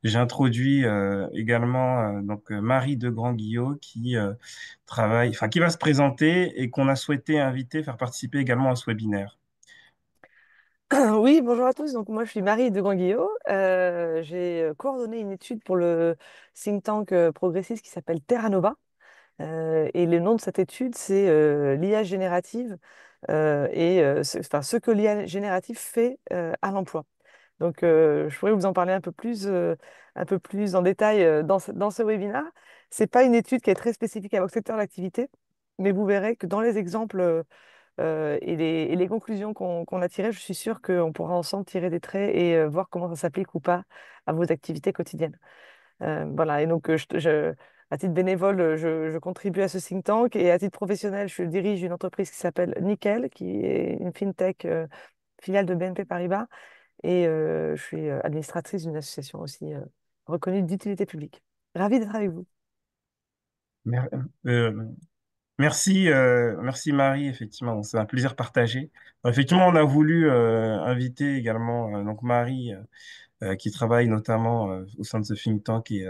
J'introduis également Marie de Grand-Guillot qui travaille, enfin qui va se présenter et qu'on a souhaité inviter, faire participer également à ce webinaire. Oui, bonjour à tous. Donc moi, je suis Marie de Guillot. J'ai coordonné une étude pour le think tank progressiste qui s'appelle Terra Nova. Et le nom de cette étude, c'est l'IA générative enfin, ce que l'IA générative fait à l'emploi. Donc, je pourrais vous en parler un peu plus en détail dans ce webinaire. C'est pas une étude qui est très spécifique à votre secteur d'activité, mais vous verrez que dans les exemples et les conclusions qu'on a tirées, je suis sûre qu'on pourra ensemble tirer des traits et voir comment ça s'applique ou pas à vos activités quotidiennes. Voilà, et donc à titre bénévole, je contribue à ce think tank et à titre professionnel, je dirige une entreprise qui s'appelle Nickel, qui est une fintech filiale de BNP Paribas, et je suis administratrice d'une association aussi reconnue d'utilité publique. Ravie d'être avec vous. Mer- euh, merci Marie, effectivement, c'est un plaisir partagé. Effectivement, on a voulu inviter également Marie qui travaille notamment au sein de ce think tank et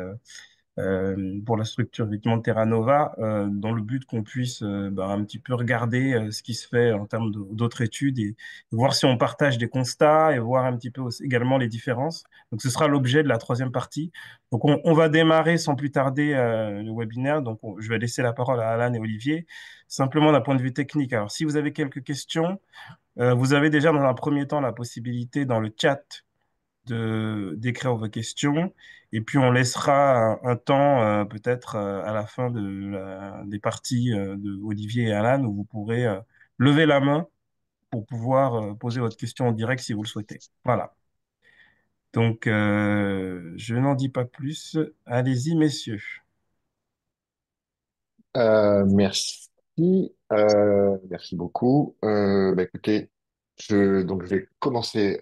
pour la structure effectivement de Terra Nova, dans le but qu'on puisse un petit peu regarder ce qui se fait en termes d'autres études et voir si on partage des constats et voir un petit peu également les différences. Donc ce sera l'objet de la troisième partie. Donc on va démarrer sans plus tarder le webinaire. Donc je vais laisser la parole à Alan et Olivier, simplement d'un point de vue technique. Alors si vous avez quelques questions, vous avez déjà dans un premier temps la possibilité dans le chat de d'écrire vos questions et puis on laissera un temps peut-être à la fin des parties de Olivier et Alan où vous pourrez lever la main pour pouvoir poser votre question en direct si vous le souhaitez. Voilà. Donc je n'en dis pas plus. Allez-y, messieurs. Merci, merci beaucoup. Écoutez, je vais commencer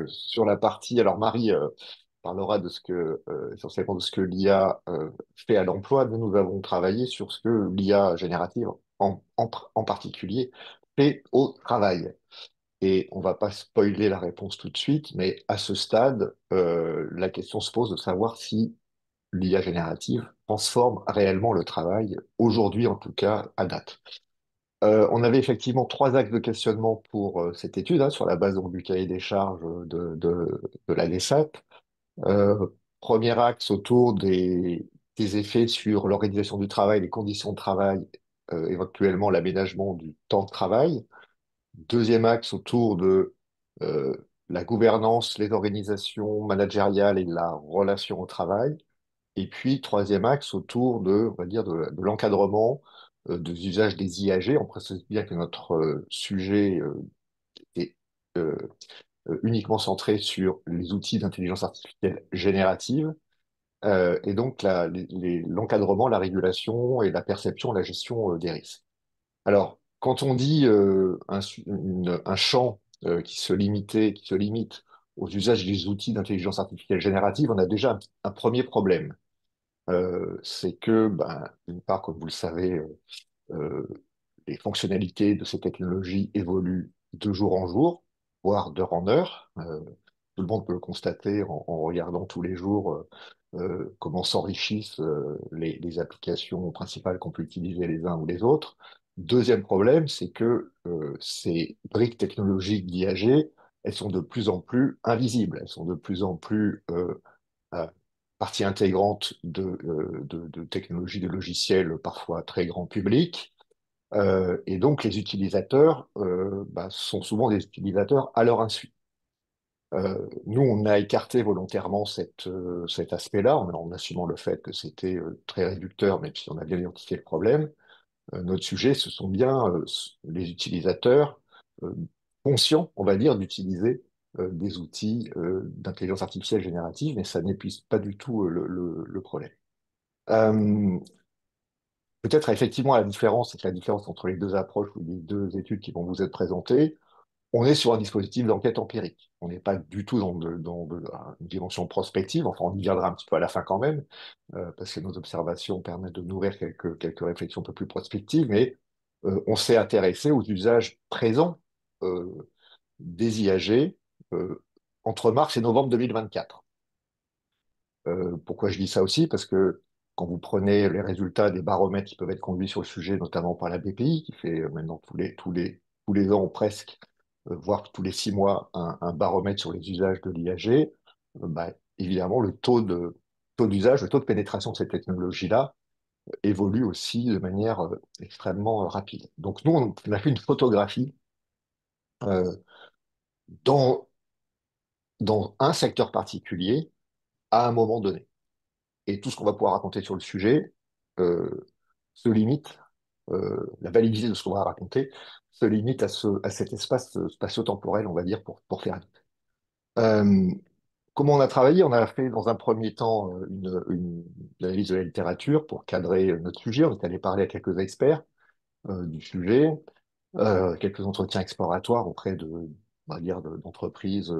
sur la partie. Alors Marie parlera de ce que essentiellement de ce que l'IA fait à l'emploi. Nous avons travaillé sur ce que l'IA générative en particulier fait au travail. Et on va pas spoiler la réponse tout de suite, mais à ce stade, la question se pose de savoir si l'IA générative transforme réellement le travail, aujourd'hui en tout cas, à date. On avait effectivement trois axes de questionnement pour cette étude, hein, sur la base donc, du cahier des charges de la DSAT. Euh, Premier axe autour des effets sur l'organisation du travail, les conditions de travail, éventuellement l'aménagement du temps de travail. Deuxième axe autour de euh, la gouvernance, les organisations managériales et la relation au travail. Et puis, troisième axe autour de, on va dire, de l'encadrement des usages des IAG. On précise bien que notre sujet est euh, uniquement centré sur les outils d'intelligence artificielle générative, et donc l'encadrement, la régulation et la perception, la gestion des risques. Alors, quand on dit un champ qui se limite aux usages des outils d'intelligence artificielle générative, on a déjà un premier problème. C'est que, d'une part, comme vous le savez, euh, les fonctionnalités de ces technologies évoluent de jour en jour, voire d'heure en heure. Tout le monde peut le constater en regardant tous les jours comment s'enrichissent les applications principales qu'on peut utiliser les uns ou les autres. Deuxième problème, c'est que ces briques technologiques d'IAG, elles sont de plus en plus invisibles, elles sont de plus en plus euh, partie intégrante de technologies, de logiciels parfois très grand public. Et donc, les utilisateurs sont souvent des utilisateurs à leur insu. Nous, on a écarté volontairement cet aspect-là, en assumant le fait que c'était très réducteur, même si on a bien identifié le problème. Notre sujet, ce sont bien les utilisateurs euh, conscients, on va dire, d'utiliser des outils d'intelligence artificielle générative, mais ça n'épuise pas du tout le problème. Euh, Peut-être effectivement la différence, c'est que la différence entre les deux approches ou les deux études qui vont vous être présentées, on est sur un dispositif d'enquête empirique. On n'est pas du tout une dimension prospective, enfin on y viendra un petit peu à la fin quand même, parce que nos observations permettent de nourrir quelques réflexions un peu plus prospectives, mais on s'est intéressé aux usages présents des IAG entre mars et novembre 2024. Pourquoi je dis ça aussi? Parce que quand vous prenez les résultats des baromètres qui peuvent être conduits sur le sujet, notamment par la BPI, qui fait maintenant tous les ans ou presque, voire tous les 6 mois, un baromètre sur les usages de l'IAG, bah, évidemment, le taux d'usage, le taux de pénétration de cette technologie-là évolue aussi de manière extrêmement rapide. Donc nous, on a fait une photographie euh, dans, dans un secteur particulier à un moment donné. Et tout ce qu'on va pouvoir raconter sur le sujet euh, se limite, la validité de ce qu'on va raconter se limite à cet espace spatio-temporel, on va dire, pour faire vite. Euh, Comment on a travaillé? On a fait dans un premier temps une analyse de la littérature pour cadrer notre sujet. On est allé parler à quelques experts du sujet, quelques entretiens exploratoires auprès on va dire, d'entreprises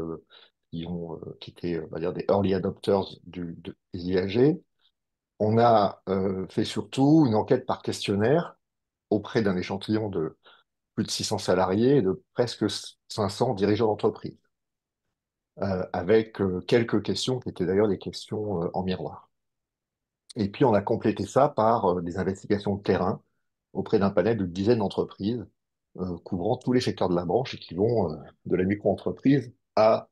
qui étaient, on va dire, des early adopters des IAG. On a fait surtout une enquête par questionnaire auprès d'un échantillon de plus de 600 salariés et de presque 500 dirigeants d'entreprise, avec quelques questions qui étaient d'ailleurs des questions en miroir. Et puis on a complété ça par des investigations de terrain auprès d'un panel de dizaines d'entreprises couvrant tous les secteurs de la branche et qui vont de la micro-entreprise à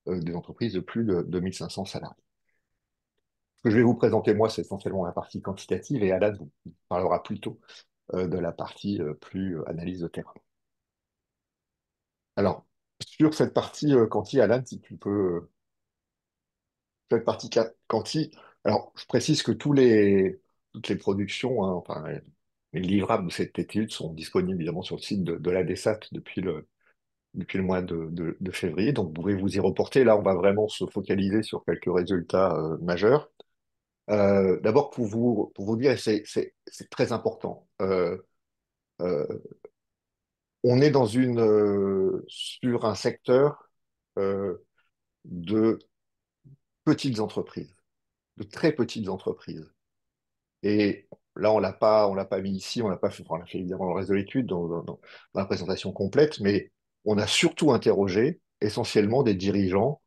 des entreprises de plus de 2500 salariés. Ce que je vais vous présenter, moi, c'est essentiellement la partie quantitative et Alan vous parlera plutôt de la partie plus analyse de terrain. Alors, sur cette partie quanti, Alan, si tu peux, cette partie quanti, alors je précise que toutes les productions, hein, enfin, les livrables de cette étude sont disponibles évidemment sur le site de l'ADESAT depuis le mois de février, donc vous pouvez vous y reporter. Là, on va vraiment se focaliser sur quelques résultats majeurs. D'abord, pour vous dire, c'est très important. Euh, on est sur un secteur euh, de petites entreprises, de très petites entreprises. Et là, on l'a pas mis ici, on l'a pas fait, enfin, on l'a fait évidemment dans le reste de l'étude, dans la présentation complète, mais on a surtout interrogé essentiellement des dirigeants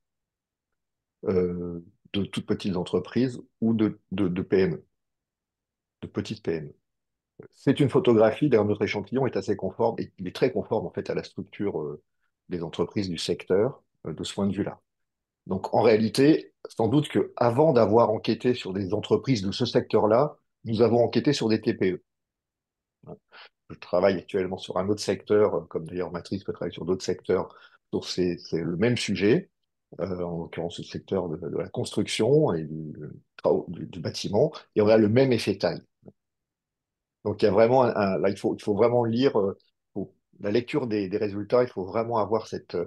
euh, de toutes petites entreprises ou de PME, de petites PME. C'est une photographie, d'ailleurs notre échantillon est assez conforme, et il est très conforme en fait à la structure des entreprises du secteur de ce point de vue-là. Donc en réalité, sans doute que avant d'avoir enquêté sur des entreprises de ce secteur-là, nous avons enquêté sur des TPE. Je travaille actuellement sur un autre secteur, comme d'ailleurs Matrice peut travailler sur d'autres secteurs, donc c'est le même sujet, en l'occurrence le secteur de la construction et du bâtiment, et on a le même effet taille. Donc il y a vraiment là il faut vraiment lire la lecture des résultats, il faut vraiment avoir cette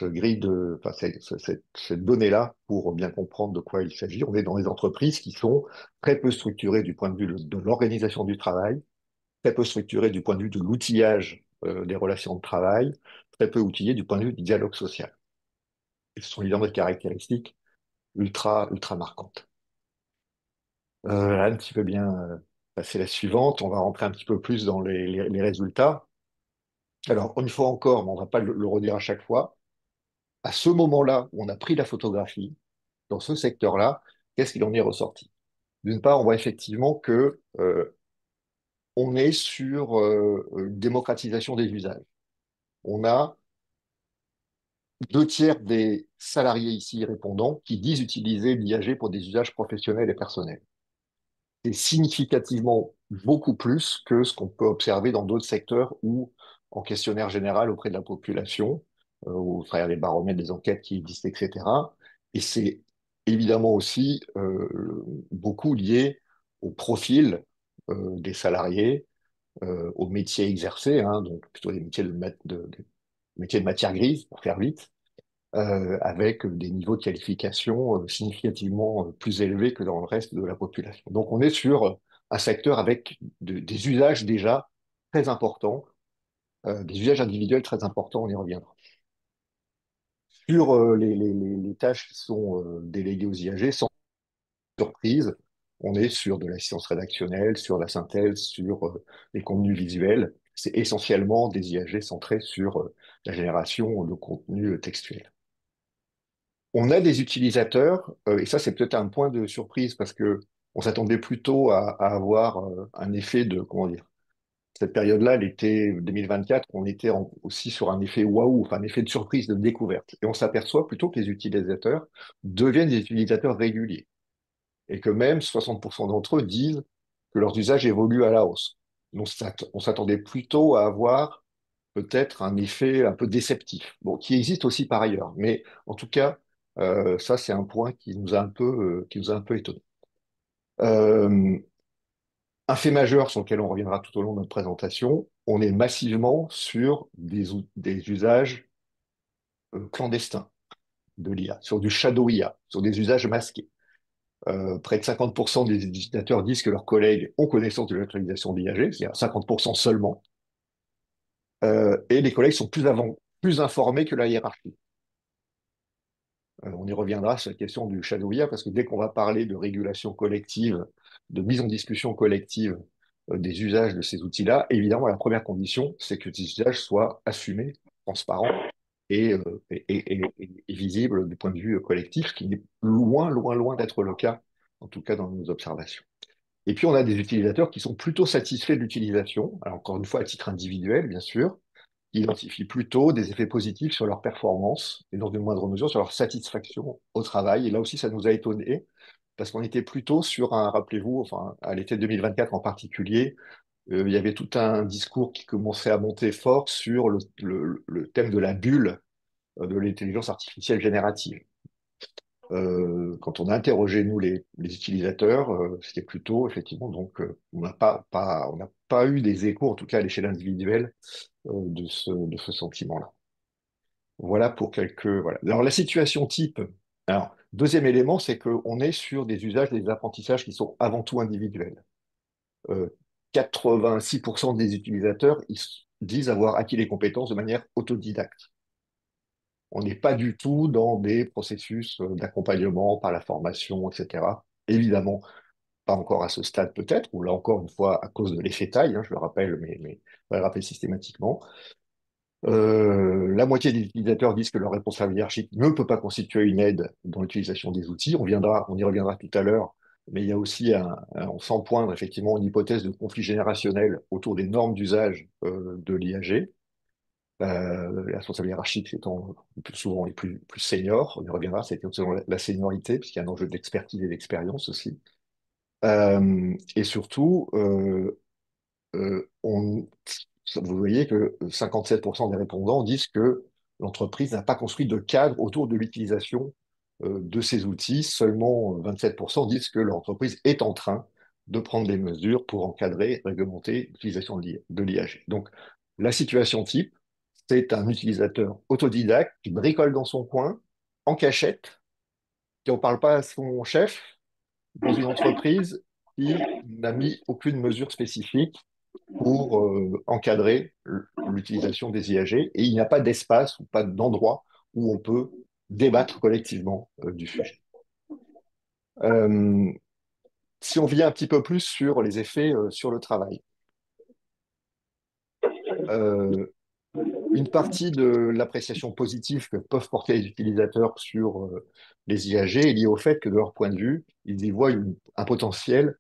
grille enfin, cette donnée-là pour bien comprendre de quoi il s'agit. On est dans des entreprises qui sont très peu structurées du point de vue de l'organisation du travail, très peu structurées du point de vue de l'outillage des relations de travail, très peu outillées du point de vue du dialogue social. Et ce sont évidemment des caractéristiques ultra marquantes. Anne, tu peux bien passer la suivante. On va rentrer un petit peu plus dans les résultats. Alors, une fois encore, mais on ne va pas le redire à chaque fois, à ce moment-là où on a pris la photographie, dans ce secteur-là, qu'est-ce qu'il en est ressorti? D'une part, on voit effectivement que on est sur une démocratisation des usages. On a 2 tiers des salariés ici répondants qui disent utiliser l'IAG pour des usages professionnels et personnels. C'est significativement beaucoup plus que ce qu'on peut observer dans d'autres secteurs ou en questionnaire général auprès de la population, au travers des baromètres, des enquêtes qui existent, etc. Et c'est évidemment aussi beaucoup lié au profil des salariés, aux métiers exercés, hein, donc plutôt des métiers métiers de matière grise, pour faire vite, avec des niveaux de qualification significativement plus élevés que dans le reste de la population. Donc on est sur un secteur avec des usages déjà très importants, des usages individuels très importants, on y reviendra. Sur les tâches qui sont déléguées aux IAG, sans surprise, on est sur de l'assistance rédactionnelle, sur la synthèse, sur les contenus visuels. C'est essentiellement des IAG centrés sur la génération de contenu textuel. On a des utilisateurs, et ça c'est peut-être un point de surprise parce que on s'attendait plutôt à avoir un effet de, comment dire, cette période-là, l'été 2024, on était aussi sur un effet waouh, enfin un effet de surprise, de découverte. Et on s'aperçoit plutôt que les utilisateurs deviennent des utilisateurs réguliers et que même 60% d'entre eux disent que leurs usages évoluent à la hausse. Donc on s'attendait plutôt à avoir peut-être un effet un peu déceptif, bon, qui existe aussi par ailleurs. Mais en tout cas, ça c'est un point qui nous a un peu étonné. Euh, un fait majeur sur lequel on reviendra tout au long de notre présentation, on est massivement sur des usages clandestins de l'IA, sur du shadow IA, sur des usages masqués. Près de 50% des utilisateurs disent que leurs collègues ont connaissance de l'utilisation d'IAG, c'est-à-dire 50% seulement, et les collègues sont plus informés que la hiérarchie. On y reviendra sur la question du shadow IA, parce que dès qu'on va parler de régulation collective, de mise en discussion collective des usages de ces outils-là, évidemment, la première condition, c'est que ces usages soient assumés, transparents et visibles du point de vue collectif, ce qui n'est loin, loin, loin d'être le cas, en tout cas dans nos observations. Et puis, on a des utilisateurs qui sont plutôt satisfaits de l'utilisation, alors encore une fois à titre individuel, bien sûr, qui identifient plutôt des effets positifs sur leur performance et dans une moindre mesure sur leur satisfaction au travail. Et là aussi, ça nous a étonnés parce qu'on était plutôt sur un, rappelez-vous, enfin, à l'été 2024 en particulier, il y avait tout un discours qui commençait à monter fort sur le thème de la bulle de l'intelligence artificielle générative. Quand on a interrogé, nous, les utilisateurs, c'était plutôt, effectivement, donc, on n'a pas eu des échos, en tout cas à l'échelle individuelle, de ce sentiment-là. Voilà pour quelques. Voilà. Alors, la situation type. Alors, deuxième élément, c'est qu'on est sur des usages, des apprentissages qui sont avant tout individuels. Euh, 86% des utilisateurs disent avoir acquis les compétences de manière autodidacte. On n'est pas du tout dans des processus d'accompagnement par la formation, etc. Évidemment, pas encore à ce stade peut-être, ou là encore une fois à cause de l'effet taille, hein, je le rappelle, mais je vais le rappeler systématiquement. La moitié des utilisateurs disent que leur responsable hiérarchique ne peut pas constituer une aide dans l'utilisation des outils. On y reviendra tout à l'heure, mais il y a aussi, on sent poindre effectivement une hypothèse de conflit générationnel autour des normes d'usage de l'IAG. Les responsables hiérarchiques étant le plus souvent les plus seniors, on y reviendra, c'est selon la seniorité, puisqu'il y a un enjeu d'expertise et d'expérience aussi. Et surtout, vous voyez que 57% des répondants disent que l'entreprise n'a pas construit de cadre autour de l'utilisation de ces outils. Seulement 27% disent que l'entreprise est en train de prendre des mesures pour encadrer, réglementer l'utilisation de l'IAG. Donc, la situation type, c'est un utilisateur autodidacte qui bricole dans son coin, en cachette, qui n'en parle pas à son chef, dans une entreprise qui n'a mis aucune mesure spécifique pour encadrer l'utilisation des IAG et il n'y a pas d'espace ou pas d'endroit où on peut débattre collectivement du sujet. Euh, si on vient un petit peu plus sur les effets sur le travail, euh, une partie de l'appréciation positive que peuvent porter les utilisateurs sur les IAG est liée au fait que de leur point de vue, ils y voient un potentiel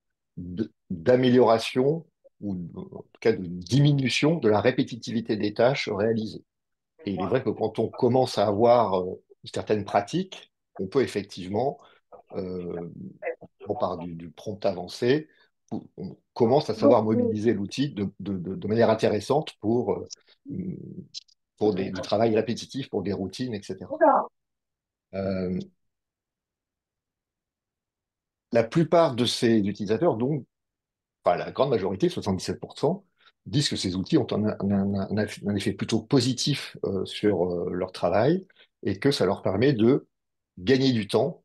d'amélioration ou en tout cas de diminution de la répétitivité des tâches réalisées. Et il est vrai que quand on commence à avoir certaines pratiques, on peut effectivement, euh, on part du prompt avancé, on commence à savoir mobiliser l'outil de manière intéressante pour du travail répétitif, pour des routines, etc. Euh, la plupart de ces utilisateurs, donc, enfin, la grande majorité, 77%, disent que ces outils ont un effet plutôt positif sur leur travail et que ça leur permet de gagner du temps,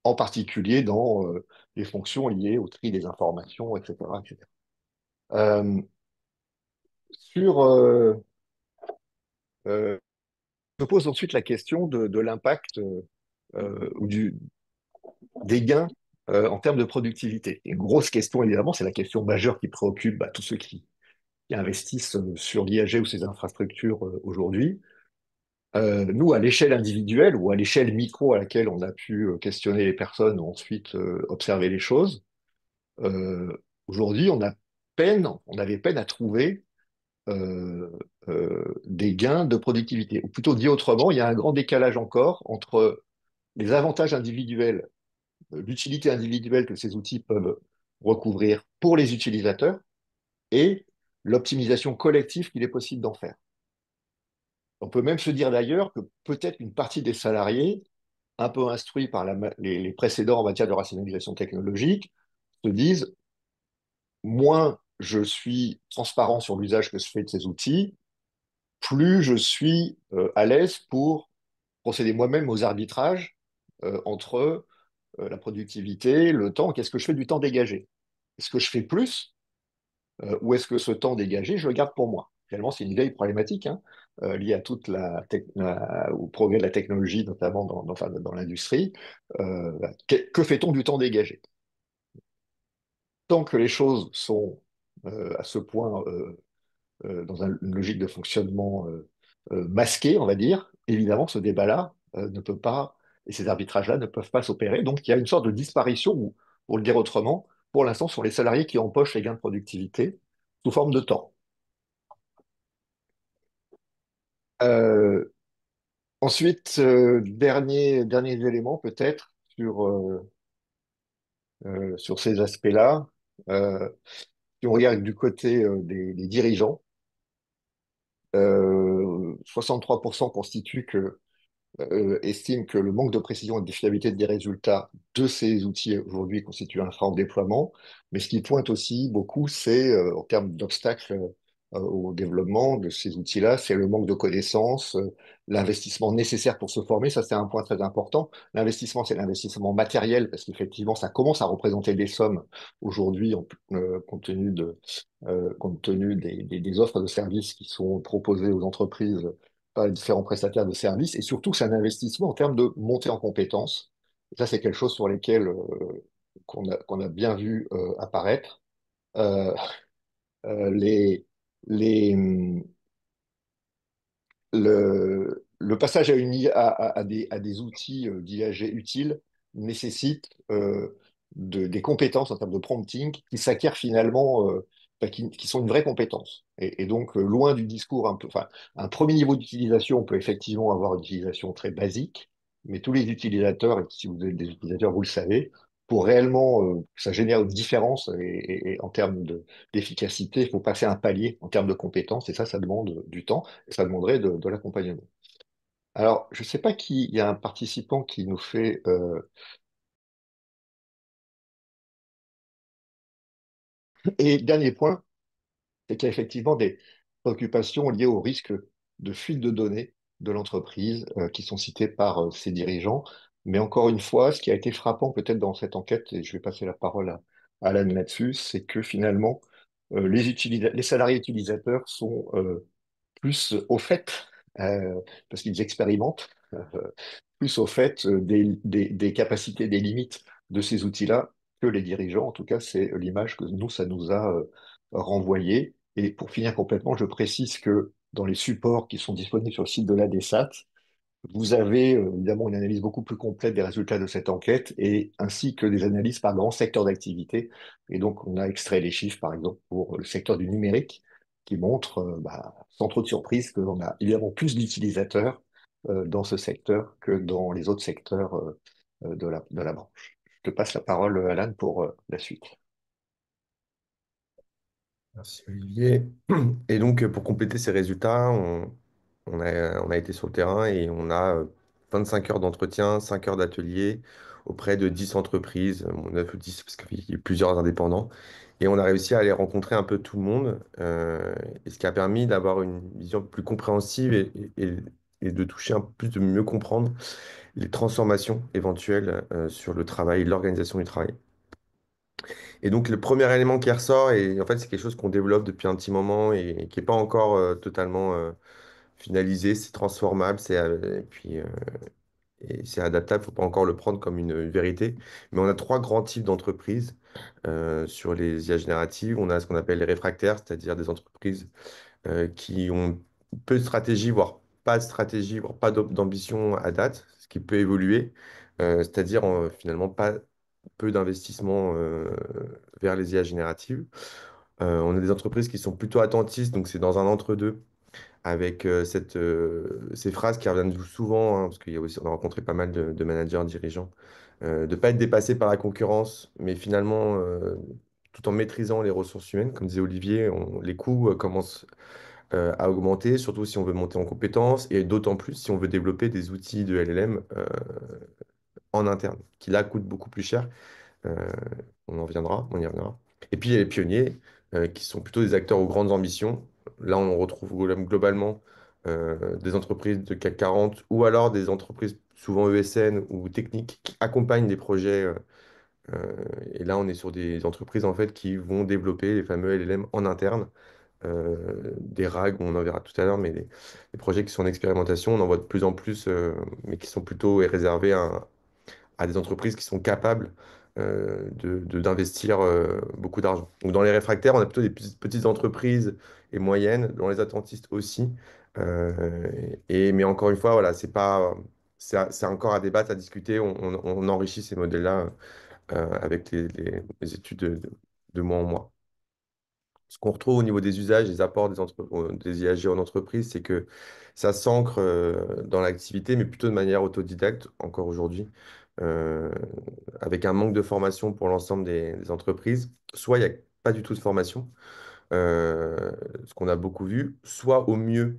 en particulier dans les fonctions liées au tri des informations, etc., etc. Euh, sur, se pose ensuite la question de l'impact ou des gains en termes de productivité. Une grosse question, évidemment, c'est la question majeure qui préoccupe tous ceux qui investissent sur l'IAG ou ces infrastructures aujourd'hui. Nous, à l'échelle individuelle ou à l'échelle micro à laquelle on a pu questionner les personnes ou ensuite observer les choses, aujourd'hui, on avait peine à trouver euh, des gains de productivité. Ou plutôt dit autrement, il y a un grand décalage encore entre les avantages individuels, l'utilité individuelle que ces outils peuvent recouvrir pour les utilisateurs et l'optimisation collective qu'il est possible d'en faire. On peut même se dire d'ailleurs que peut-être une partie des salariés, un peu instruits par les précédents en matière de rationalisation technologique, se disent, moins je suis transparent sur l'usage que je fais de ces outils, plus je suis à l'aise pour procéder moi-même aux arbitrages entre la productivité, le temps. Qu'est-ce que je fais du temps dégagé? Est-ce que je fais plus ou est-ce que ce temps dégagé, je le garde pour moi? Finalement, c'est une vieille problématique hein, liée à au progrès de la technologie, notamment enfin, dans l'industrie. Que fait-on du temps dégagé? Tant que les choses sont à ce point dans une logique de fonctionnement masquée, on va dire, évidemment, ce débat-là ne peut pas, et ces arbitrages-là ne peuvent pas s'opérer. Donc, il y a une sorte de disparition, ou pour le dire autrement, pour l'instant, ce sont les salariés qui empochent les gains de productivité sous forme de temps. Euh, Ensuite, derniers éléments peut-être sur ces aspects-là. Si on regarde du côté des dirigeants, 63% constituent estime que le manque de précision et de fiabilité des résultats de ces outils aujourd'hui constitue un frein au déploiement. Mais ce qui pointe aussi beaucoup, c'est en termes d'obstacles au développement de ces outils-là, c'est le manque de connaissances, l'investissement nécessaire pour se former. Ça, c'est un point très important. L'investissement, c'est l'investissement matériel, parce qu'effectivement, ça commence à représenter des sommes aujourd'hui, compte tenu des offres de services qui sont proposées aux entreprises par les différents prestataires de services, et surtout c'est un investissement en termes de montée en compétences. Et ça, c'est quelque chose sur lesquels qu'on a bien vu apparaître. Euh, les, les, le passage à, une IA, à des outils d'IAG utiles nécessite des compétences en termes de prompting qui s'acquièrent finalement, enfin, qui sont une vraie compétence. Et donc, loin du discours un peu, enfin, un premier niveau d'utilisation, on peut effectivement avoir une utilisation très basique, mais tous les utilisateurs, et si vous êtes des utilisateurs, vous le savez, pour réellement que ça génère une différence et en termes d'efficacité, il faut passer un palier en termes de compétences, et ça demande du temps ça demanderait de l'accompagnement. Alors, je ne sais pas qui, il y a un participant qui nous fait... Et dernier point, c'est qu'il y a effectivement des préoccupations liées au risque de fuite de données de l'entreprise qui sont citées par ses dirigeants. Mais encore une fois, ce qui a été frappant peut-être dans cette enquête, et je vais passer la parole à Alan là-dessus, c'est que finalement, les salariés utilisateurs sont plus au fait, parce qu'ils expérimentent, plus au fait des capacités, des limites de ces outils-là que les dirigeants. En tout cas, c'est l'image que nous, ça nous a renvoyé. Et pour finir complètement, je précise que dans les supports qui sont disponibles sur le site de l'ADESAT, vous avez évidemment une analyse beaucoup plus complète des résultats de cette enquête et ainsi que des analyses par grand secteur d'activité. Et donc, on a extrait les chiffres, par exemple, pour le secteur du numérique, qui montrent, sans trop de surprise, que l'on a évidemment plus d'utilisateurs dans ce secteur que dans les autres secteurs de la branche. Je te passe la parole, Alan, pour la suite. Merci Olivier. Et donc, pour compléter ces résultats, on a été sur le terrain et on a 25 heures d'entretien, 5 heures d'atelier auprès de 10 entreprises, 9 ou 10 parce qu'il y a plusieurs indépendants. Et on a réussi à aller rencontrer un peu tout le monde, et ce qui a permis d'avoir une vision plus compréhensive et de toucher un peu plus, de mieux comprendre les transformations éventuelles sur le travail, l'organisation du travail. Et donc, le premier élément qui ressort, et en fait, c'est quelque chose qu'on développe depuis un petit moment et qui n'est pas encore totalement finalisé, c'est transformable, et c'est adaptable, il ne faut pas encore le prendre comme une vérité. Mais on a trois grands types d'entreprises sur les IA génératives. On a ce qu'on appelle les réfractaires, c'est-à-dire des entreprises qui ont peu de stratégie, voire pas de stratégie, voire pas d'ambition à date, ce qui peut évoluer, c'est-à-dire finalement pas peu d'investissement vers les IA génératives. On a des entreprises qui sont plutôt attentistes, donc c'est dans un entre-deux, avec ces phrases qui reviennent souvent, hein, parce qu'il y a aussi, on a rencontré pas mal de managers dirigeants, de ne pas être dépassé par la concurrence, mais finalement, tout en maîtrisant les ressources humaines, comme disait Olivier, les coûts commencent à augmenter, surtout si on veut monter en compétences, et d'autant plus si on veut développer des outils de LLM en interne, qui là coûtent beaucoup plus cher. Euh, on y reviendra. Et puis il y a les pionniers, qui sont plutôt des acteurs aux grandes ambitions. Là, on retrouve globalement des entreprises de CAC 40 ou alors des entreprises souvent ESN ou techniques qui accompagnent des projets. Euh, et là, on est sur des entreprises en fait qui vont développer les fameux LLM en interne. Des RAG, on en verra tout à l'heure, mais les projets qui sont en expérimentation, on en voit de plus en plus, mais qui sont plutôt réservés à des entreprises qui sont capables d'investir beaucoup d'argent. Donc dans les réfractaires, on a plutôt des petites entreprises et moyennes, dans les attentistes aussi. Mais encore une fois, voilà, c'est encore à débattre, à discuter. On enrichit ces modèles-là avec les études de mois en mois. Ce qu'on retrouve au niveau des usages, des apports des IAG en entreprise, c'est que ça s'ancre dans l'activité, mais plutôt de manière autodidacte encore aujourd'hui, euh, avec un manque de formation pour l'ensemble des entreprises. Soit il n'y a pas du tout de formation, ce qu'on a beaucoup vu, soit au mieux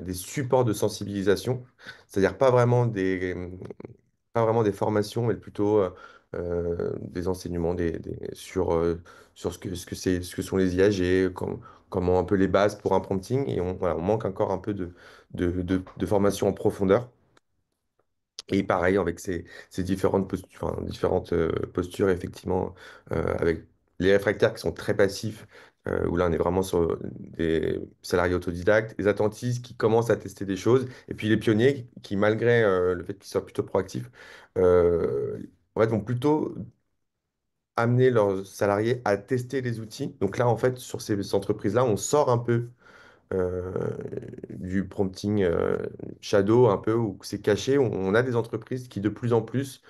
des supports de sensibilisation, c'est-à-dire pas vraiment des formations, mais plutôt des enseignements sur ce que sont les IAG, comment un peu les bases pour un prompting. Et voilà, on manque encore un peu de formation en profondeur. Et pareil, avec ces différentes postures, effectivement, avec les réfractaires qui sont très passifs, où là, on est vraiment sur des salariés autodidactes, les attentistes qui commencent à tester des choses, et puis les pionniers qui, malgré le fait qu'ils soient plutôt proactifs, euh, en fait, vont plutôt amener leurs salariés à tester les outils. Donc là, en fait, sur ces entreprises-là, on sort un peu euh, du prompting shadow un peu où c'est caché. On a des entreprises qui de plus en plus,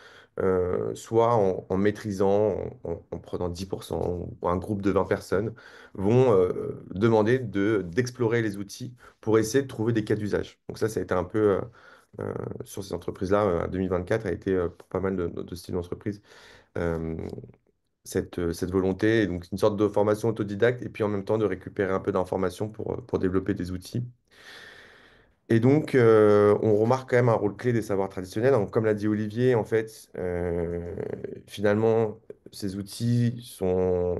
soit en maîtrisant, en prenant 10% ou un groupe de 20 personnes, vont demander d'explorer les outils pour essayer de trouver des cas d'usage. Donc ça a été un peu, sur ces entreprises-là, 2024 a été pour pas mal de styles d'entreprise. euh, cette volonté, et donc une sorte de formation autodidacte, et puis en même temps de récupérer un peu d'informations pour développer des outils. Et donc, on remarque quand même un rôle clé des savoirs traditionnels. Donc, comme l'a dit Olivier, en fait, finalement, ces outils sont,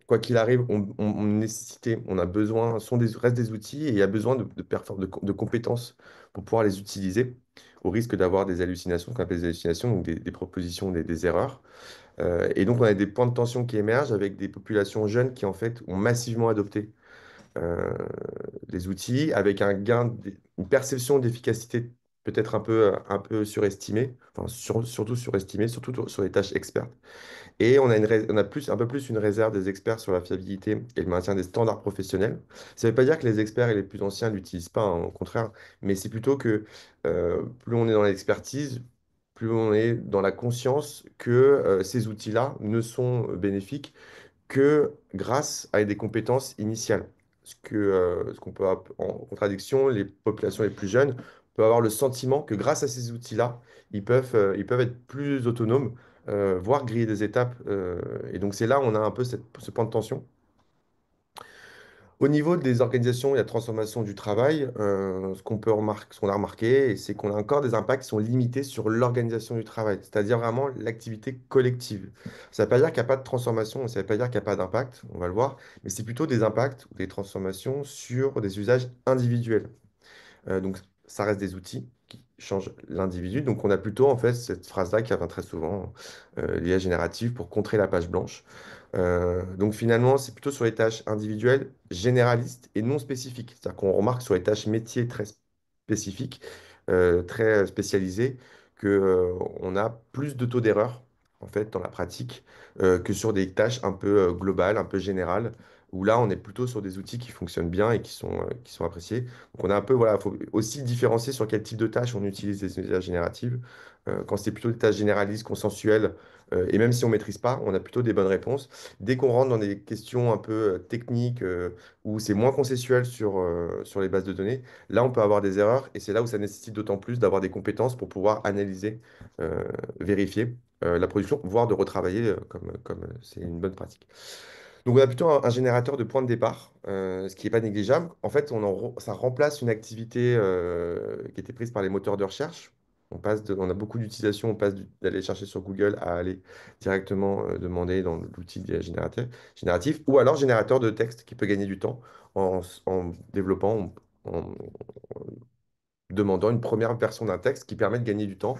quoi qu'il arrive, ont une nécessité, on a besoin, restent des outils, et il y a besoin de compétences pour pouvoir les utiliser, au risque d'avoir des hallucinations, ce qu'on appelle des hallucinations, donc des propositions, des erreurs. Et donc, on a des points de tension qui émergent avec des populations jeunes qui, en fait, ont massivement adopté euh, les outils, avec une perception d'efficacité peut-être un peu surestimée, enfin, surtout surestimée, surtout sur les tâches expertes. Et on a un peu plus une réserve des experts sur la fiabilité et le maintien des standards professionnels. Ça ne veut pas dire que les experts et les plus anciens ne l'utilisent pas, hein, au contraire, mais c'est plutôt que plus on est dans l'expertise, plus on est dans la conscience que ces outils-là ne sont bénéfiques que grâce à des compétences initiales. Ce qu'on peut, en contradiction, les populations les plus jeunes peuvent avoir le sentiment que grâce à ces outils-là, ils peuvent être plus autonomes, voire griller des étapes. Et donc c'est là où on a un peu ce point de tension. Au niveau des organisations et la transformation du travail, ce qu'on a remarqué, c'est qu'on a encore des impacts qui sont limités sur l'organisation du travail, c'est-à-dire vraiment l'activité collective. Ça ne veut pas dire qu'il n'y a pas de transformation, ça ne veut pas dire qu'il n'y a pas d'impact, on va le voir, mais c'est plutôt des impacts ou des transformations sur des usages individuels. Donc, ça reste des outils qui changent l'individu. Donc, on a plutôt en fait cette phrase-là qui revient très souvent, l'IA générative pour contrer la page blanche. Donc, finalement, c'est plutôt sur les tâches individuelles, généralistes et non spécifiques. C'est-à-dire qu'on remarque sur les tâches métiers très spécifiques, très spécialisées, que, on a plus de taux d'erreur en fait dans la pratique que sur des tâches un peu globales, un peu générales, où là, on est plutôt sur des outils qui fonctionnent bien et qui sont appréciés. Donc, on a un peu, voilà, il faut aussi différencier sur quel type de tâches on utilise les IA génératives. Quand c'est plutôt des tâches généralistes, consensuelles, et même si on ne maîtrise pas, on a plutôt des bonnes réponses. Dès qu'on rentre dans des questions un peu techniques, où c'est moins consensuel sur les bases de données, là, on peut avoir des erreurs, et c'est là où ça nécessite d'autant plus d'avoir des compétences pour pouvoir analyser, vérifier la production, voire de retravailler, comme c'est une bonne pratique. Donc, on a plutôt un générateur de points de départ, ce qui n'est pas négligeable. En fait, ça remplace une activité qui était prise par les moteurs de recherche. On a beaucoup d'utilisation, d'aller chercher sur Google à aller directement demander dans l'outil génératif, ou alors générateur de texte qui peut gagner du temps en développant, en demandant une première version d'un texte qui permet de gagner du temps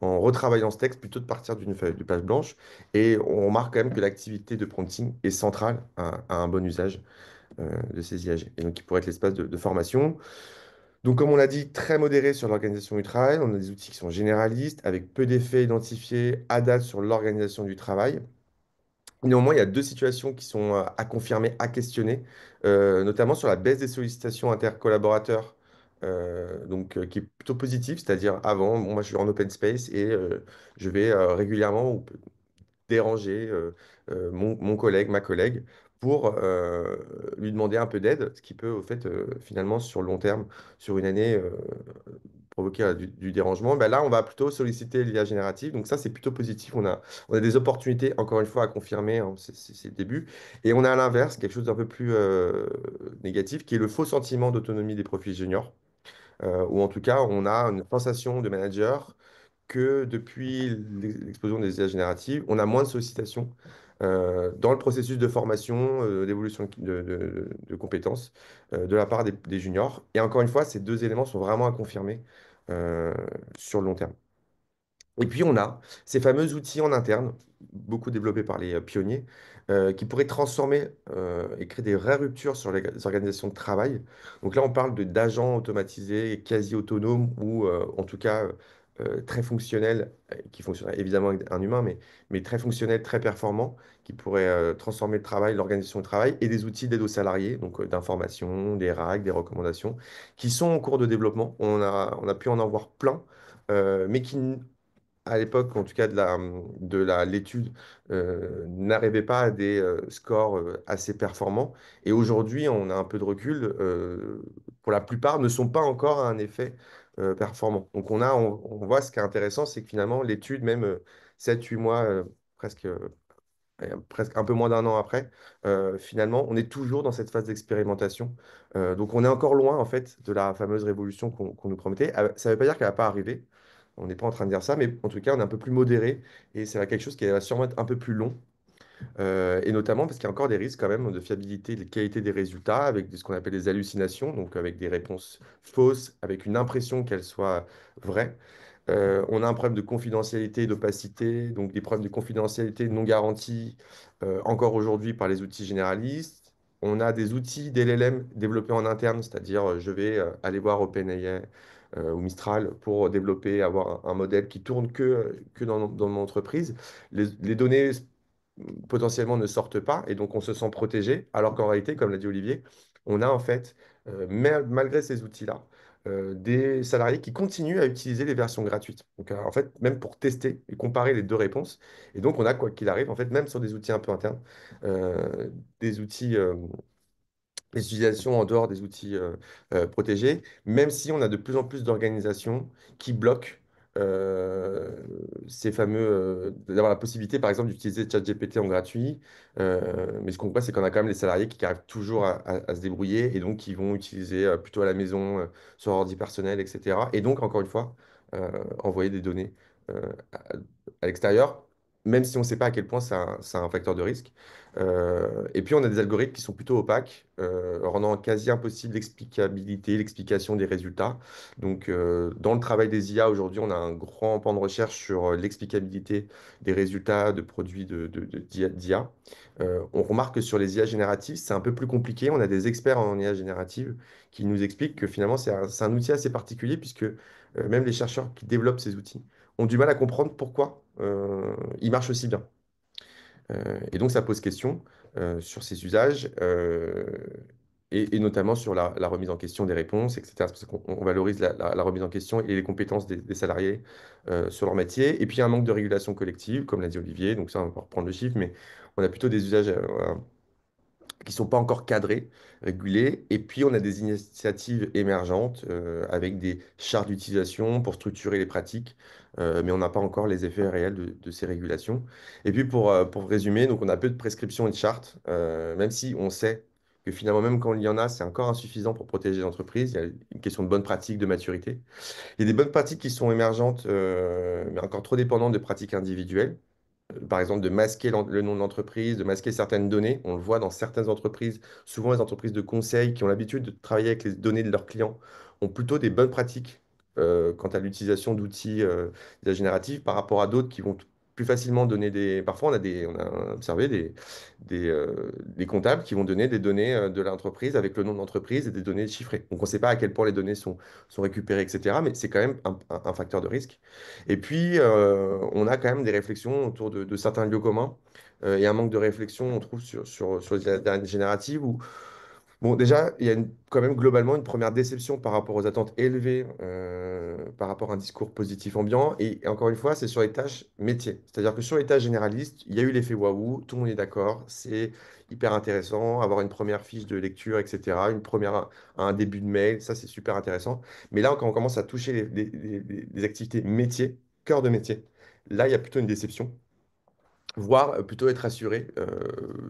en retravaillant ce texte plutôt de partir d'une feuille de page blanche. Et on remarque quand même que l'activité de prompting est centrale à un bon usage de ces IAG. Et donc, qui pourrait être l'espace de formation. Donc, comme on l'a dit, très modéré sur l'organisation du travail. On a des outils qui sont généralistes, avec peu d'effets identifiés à date sur l'organisation du travail. Néanmoins, il y a deux situations qui sont à confirmer, à questionner, notamment sur la baisse des sollicitations intercollaborateurs, qui est plutôt positive, c'est-à-dire avant, bon, moi je suis en open space et je vais régulièrement déranger mon collègue, ma collègue, pour lui demander un peu d'aide, ce qui peut, au fait, finalement, sur le long terme, sur une année, provoquer du dérangement. Ben là, on va plutôt solliciter l'IA générative. Donc ça, c'est plutôt positif. On a des opportunités, encore une fois, à confirmer, hein, c'est le début. Et on a à l'inverse quelque chose d'un peu plus négatif, qui est le faux sentiment d'autonomie des profils juniors, ou en tout cas, on a une sensation de manager que depuis l'explosion des IA génératives, on a moins de sollicitations dans le processus de formation, d'évolution de compétences de la part des juniors. Et encore une fois, ces deux éléments sont vraiment à confirmer euh, sur le long terme. Et puis, on a ces fameux outils en interne, beaucoup développés par les pionniers, qui pourraient transformer et créer des vraies ruptures sur les organisations de travail. Donc là, on parle d'agents automatisés, quasi autonomes, ou en tout cas très fonctionnels, qui fonctionneraient évidemment avec un humain, mais très fonctionnels, très performants, qui pourraient transformer le travail, l'organisation du travail, et des outils d'aide aux salariés, donc d'information, des RAG, des recommandations, qui sont en cours de développement. On a pu en voir plein, mais qui à l'époque, en tout cas l'étude, n'arrivait pas à des scores assez performants. Et aujourd'hui, on a un peu de recul. Pour la plupart, ne sont pas encore à un effet performant. Donc on voit ce qui est intéressant, c'est que finalement, l'étude, même 7-8 mois, presque, presque un peu moins d'un an après, finalement, on est toujours dans cette phase d'expérimentation. Donc on est encore loin, en fait, de la fameuse révolution qu'on nous promettait. Ça ne veut pas dire qu'elle va pas arriver. On n'est pas en train de dire ça, mais en tout cas, on est un peu plus modéré et c'est quelque chose qui va sûrement être un peu plus long. Et notamment parce qu'il y a encore des risques quand même de fiabilité, de qualité des résultats avec ce qu'on appelle des hallucinations, donc avec des réponses fausses, avec une impression qu'elles soient vraies. On a un problème de confidentialité et d'opacité, donc des problèmes de confidentialité non garantis encore aujourd'hui par les outils généralistes. On a des outils d'LLM développés en interne, c'est-à-dire je vais aller voir OpenAI ou Mistral pour développer, avoir un modèle qui tourne que dans mon entreprise. Les données potentiellement ne sortent pas et donc on se sent protégé, alors qu'en réalité, comme l'a dit Olivier, on a en fait, malgré ces outils-là, des salariés qui continuent à utiliser les versions gratuites. Donc en fait, même pour tester et comparer les deux réponses. Et donc on a, quoi qu'il arrive, en fait, même sur des outils un peu internes, des outils les utilisations en dehors des outils protégés, même si on a de plus en plus d'organisations qui bloquent euh, ces fameux, d'avoir la possibilité, par exemple, d'utiliser ChatGPT en gratuit. Mais ce qu'on voit, c'est qu'on a quand même des salariés qui arrivent toujours à se débrouiller et donc qui vont utiliser plutôt à la maison, sur leur ordi personnel, etc. Et donc, encore une fois, envoyer des données euh, à, à l'extérieur, même si on ne sait pas à quel point c'est un facteur de risque. Et puis, on a des algorithmes qui sont plutôt opaques, rendant quasi impossible l'explicabilité, l'explication des résultats. Donc, dans le travail des IA, aujourd'hui, on a un grand pan de recherche sur l'explicabilité des résultats de produits d'IA. On remarque que sur les IA génératives, c'est un peu plus compliqué. On a des experts en IA générative qui nous expliquent que finalement, c'est un outil assez particulier puisque même les chercheurs qui développent ces outils ont du mal à comprendre pourquoi il marche aussi bien. Et donc, ça pose question sur ces usages et notamment sur la remise en question des réponses, etc. Parce qu'on valorise la remise en question et les compétences des salariés sur leur métier. Et puis, il y a un manque de régulation collective, comme l'a dit Olivier. Donc, ça, on va reprendre le chiffre, mais on a plutôt des usages qui ne sont pas encore cadrés, régulés. Et puis, on a des initiatives émergentes avec des chartes d'utilisation pour structurer les pratiques, mais on n'a pas encore les effets réels de ces régulations. Et puis, pour résumer, donc on a peu de prescriptions et de chartes, même si on sait que finalement, même quand il y en a, c'est encore insuffisant pour protéger les entreprises. Il y a une question de bonne pratique, de maturité. Il y a des bonnes pratiques qui sont émergentes, mais encore trop dépendantes de pratiques individuelles, par exemple, de masquer le nom de l'entreprise, de masquer certaines données. On le voit dans certaines entreprises, souvent les entreprises de conseil qui ont l'habitude de travailler avec les données de leurs clients, ont plutôt des bonnes pratiques quant à l'utilisation d'outils d'IA générative par rapport à d'autres qui vont plus facilement donner des... Parfois, on a observé des comptables qui vont donner des données de l'entreprise avec le nom de l'entreprise et des données chiffrées. Donc, on ne sait pas à quel point les données sont récupérées, etc. Mais c'est quand même un facteur de risque. Et puis, on a quand même des réflexions autour de certains lieux communs et un manque de réflexion, on trouve, sur les dernières génératives où, bon, déjà, il y a quand même globalement une première déception par rapport aux attentes élevées, par rapport à un discours positif ambiant. Et encore une fois, c'est sur les tâches métiers. C'est-à-dire que sur les tâches généralistes, il y a eu l'effet waouh, tout le monde est d'accord, c'est hyper intéressant, avoir une première fiche de lecture, etc., un début de mail, ça c'est super intéressant. Mais là, quand on commence à toucher les activités métiers, cœur de métier, là, il y a plutôt une déception voire plutôt être assuré,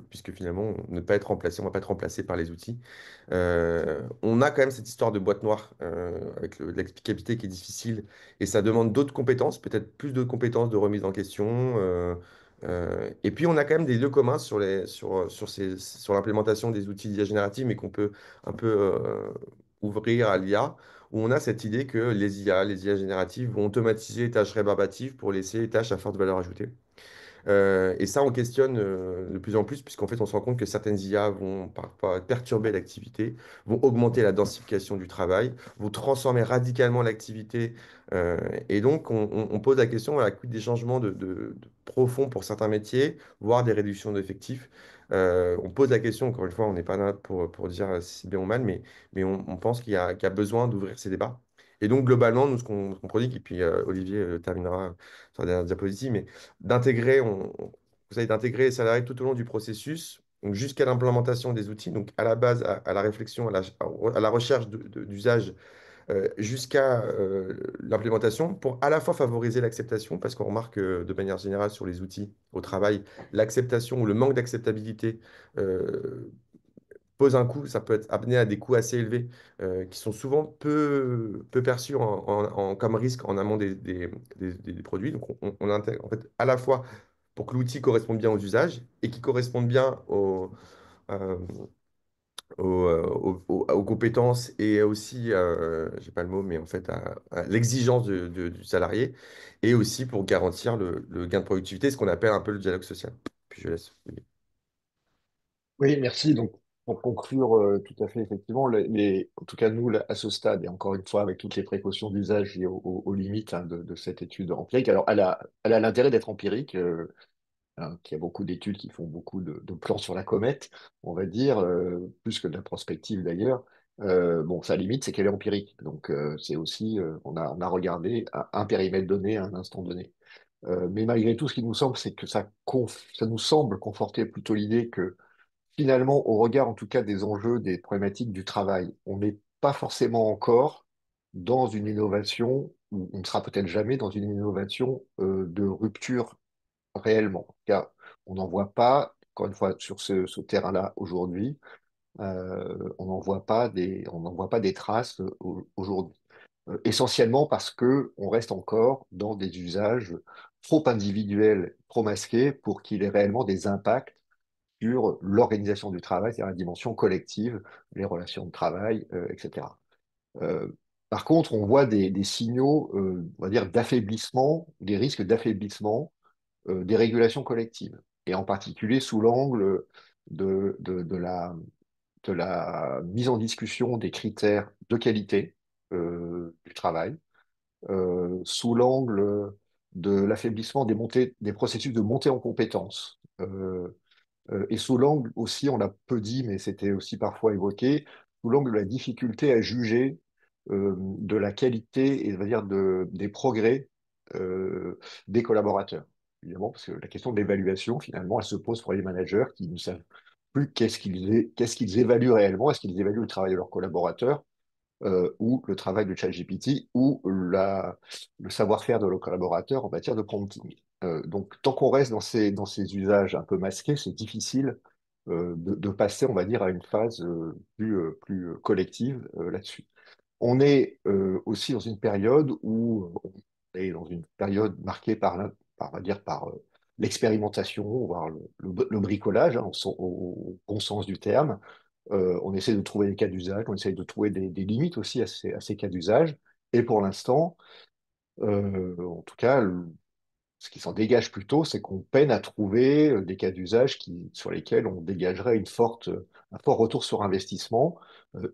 puisque finalement, ne pas être remplacé, on ne va pas être remplacé par les outils. On a quand même cette histoire de boîte noire avec l'explicabilité qui est difficile, et ça demande d'autres compétences, peut-être plus de compétences de remise en question. Et puis, on a quand même des lieux communs sur l'implémentation des outils d'IA générative, mais qu'on peut un peu ouvrir à l'IA, où on a cette idée que les IA génératives vont automatiser les tâches rébarbatives pour laisser les tâches à forte valeur ajoutée. Et ça, on questionne de plus en plus, puisqu'en fait, on se rend compte que certaines IA vont parfois perturber l'activité, vont augmenter la densification du travail, vont transformer radicalement l'activité. Et donc, on pose la question, voilà, quid des changements de profonds pour certains métiers, voire des réductions d'effectifs. On pose la question, encore une fois, on n'est pas là pour dire si c'est bien ou mal, mais on pense qu'il y a besoin d'ouvrir ces débats. Et donc, globalement, nous, ce qu'on prodigue, et puis Olivier terminera sur la dernière diapositive, mais d'intégrer, vous savez, d'intégrer les salariés tout au long du processus, donc jusqu'à l'implémentation des outils, donc à la base, à la réflexion, à la recherche d'usage, jusqu'à l'implémentation, pour à la fois favoriser l'acceptation, parce qu'on remarque de manière générale sur les outils au travail, l'acceptation ou le manque d'acceptabilité pose un coût, ça peut être amené à des coûts assez élevés, qui sont souvent peu perçus comme risque en amont des produits. Donc on intègre en fait à la fois pour que l'outil corresponde bien aux usages et qu'il corresponde bien euh, aux compétences et aussi, j'ai pas le mot, mais en fait à l'exigence du salarié, et aussi pour garantir le gain de productivité, ce qu'on appelle un peu le dialogue social. Puis je laisse. Oui, merci. Donc, pour conclure, tout à fait, effectivement, en tout cas, nous, là, à ce stade, et encore une fois, avec toutes les précautions d'usage et aux limites hein, de cette étude empirique, alors elle a l'intérêt d'être empirique, hein, qu'il y a beaucoup d'études qui font beaucoup de plans sur la comète, on va dire, plus que de la prospective d'ailleurs. Bon, sa limite, c'est qu'elle est empirique. Donc, c'est aussi, on a regardé un périmètre donné à un instant donné. Mais malgré tout, ce qui nous semble, c'est que ça nous semble conforter plutôt l'idée que finalement, au regard en tout cas des enjeux, des problématiques du travail, on n'est pas forcément encore dans une innovation, ou on ne sera peut-être jamais dans une innovation de rupture réellement. Car on n'en voit pas, encore une fois, sur ce terrain-là aujourd'hui, on n'en voit pas des traces aujourd'hui. Essentiellement parce que on reste encore dans des usages trop individuels, trop masqués pour qu'il ait réellement des impacts sur l'organisation du travail, c'est-à-dire la dimension collective, les relations de travail, etc. Euh, Par contre, on voit des signaux, on va dire, d'affaiblissement, des risques d'affaiblissement des régulations collectives, et en particulier sous l'angle de, de, de la, de la mise en discussion des critères de qualité du travail, sous l'angle de l'affaiblissement des processus de montée en compétences Et sous l'angle aussi, on l'a peu dit, mais c'était aussi parfois évoqué, sous l'angle de la difficulté à juger de la qualité et on va dire des progrès des collaborateurs. Évidemment, parce que la question de l'évaluation, finalement, elle se pose pour les managers qui ne savent plus qu'est-ce qu'ils évaluent réellement. Est-ce qu'ils évaluent le travail de leurs collaborateurs ou le travail de ChatGPT ou le savoir-faire de nos collaborateurs en matière de prompting. Donc, tant qu'on reste dans ces usages un peu masqués, c'est difficile de passer, on va dire, à une phase plus collective là-dessus. On est aussi dans une période où on est dans une période marquée on va dire, par l'expérimentation, voire le bricolage, hein, au bon sens du terme. On essaie de trouver des cas d'usage, on essaie de trouver des limites aussi à ces cas d'usage. Et pour l'instant, en tout cas, ce qui s'en dégage plutôt, c'est qu'on peine à trouver des cas d'usage sur lesquels on dégagerait un fort retour sur investissement,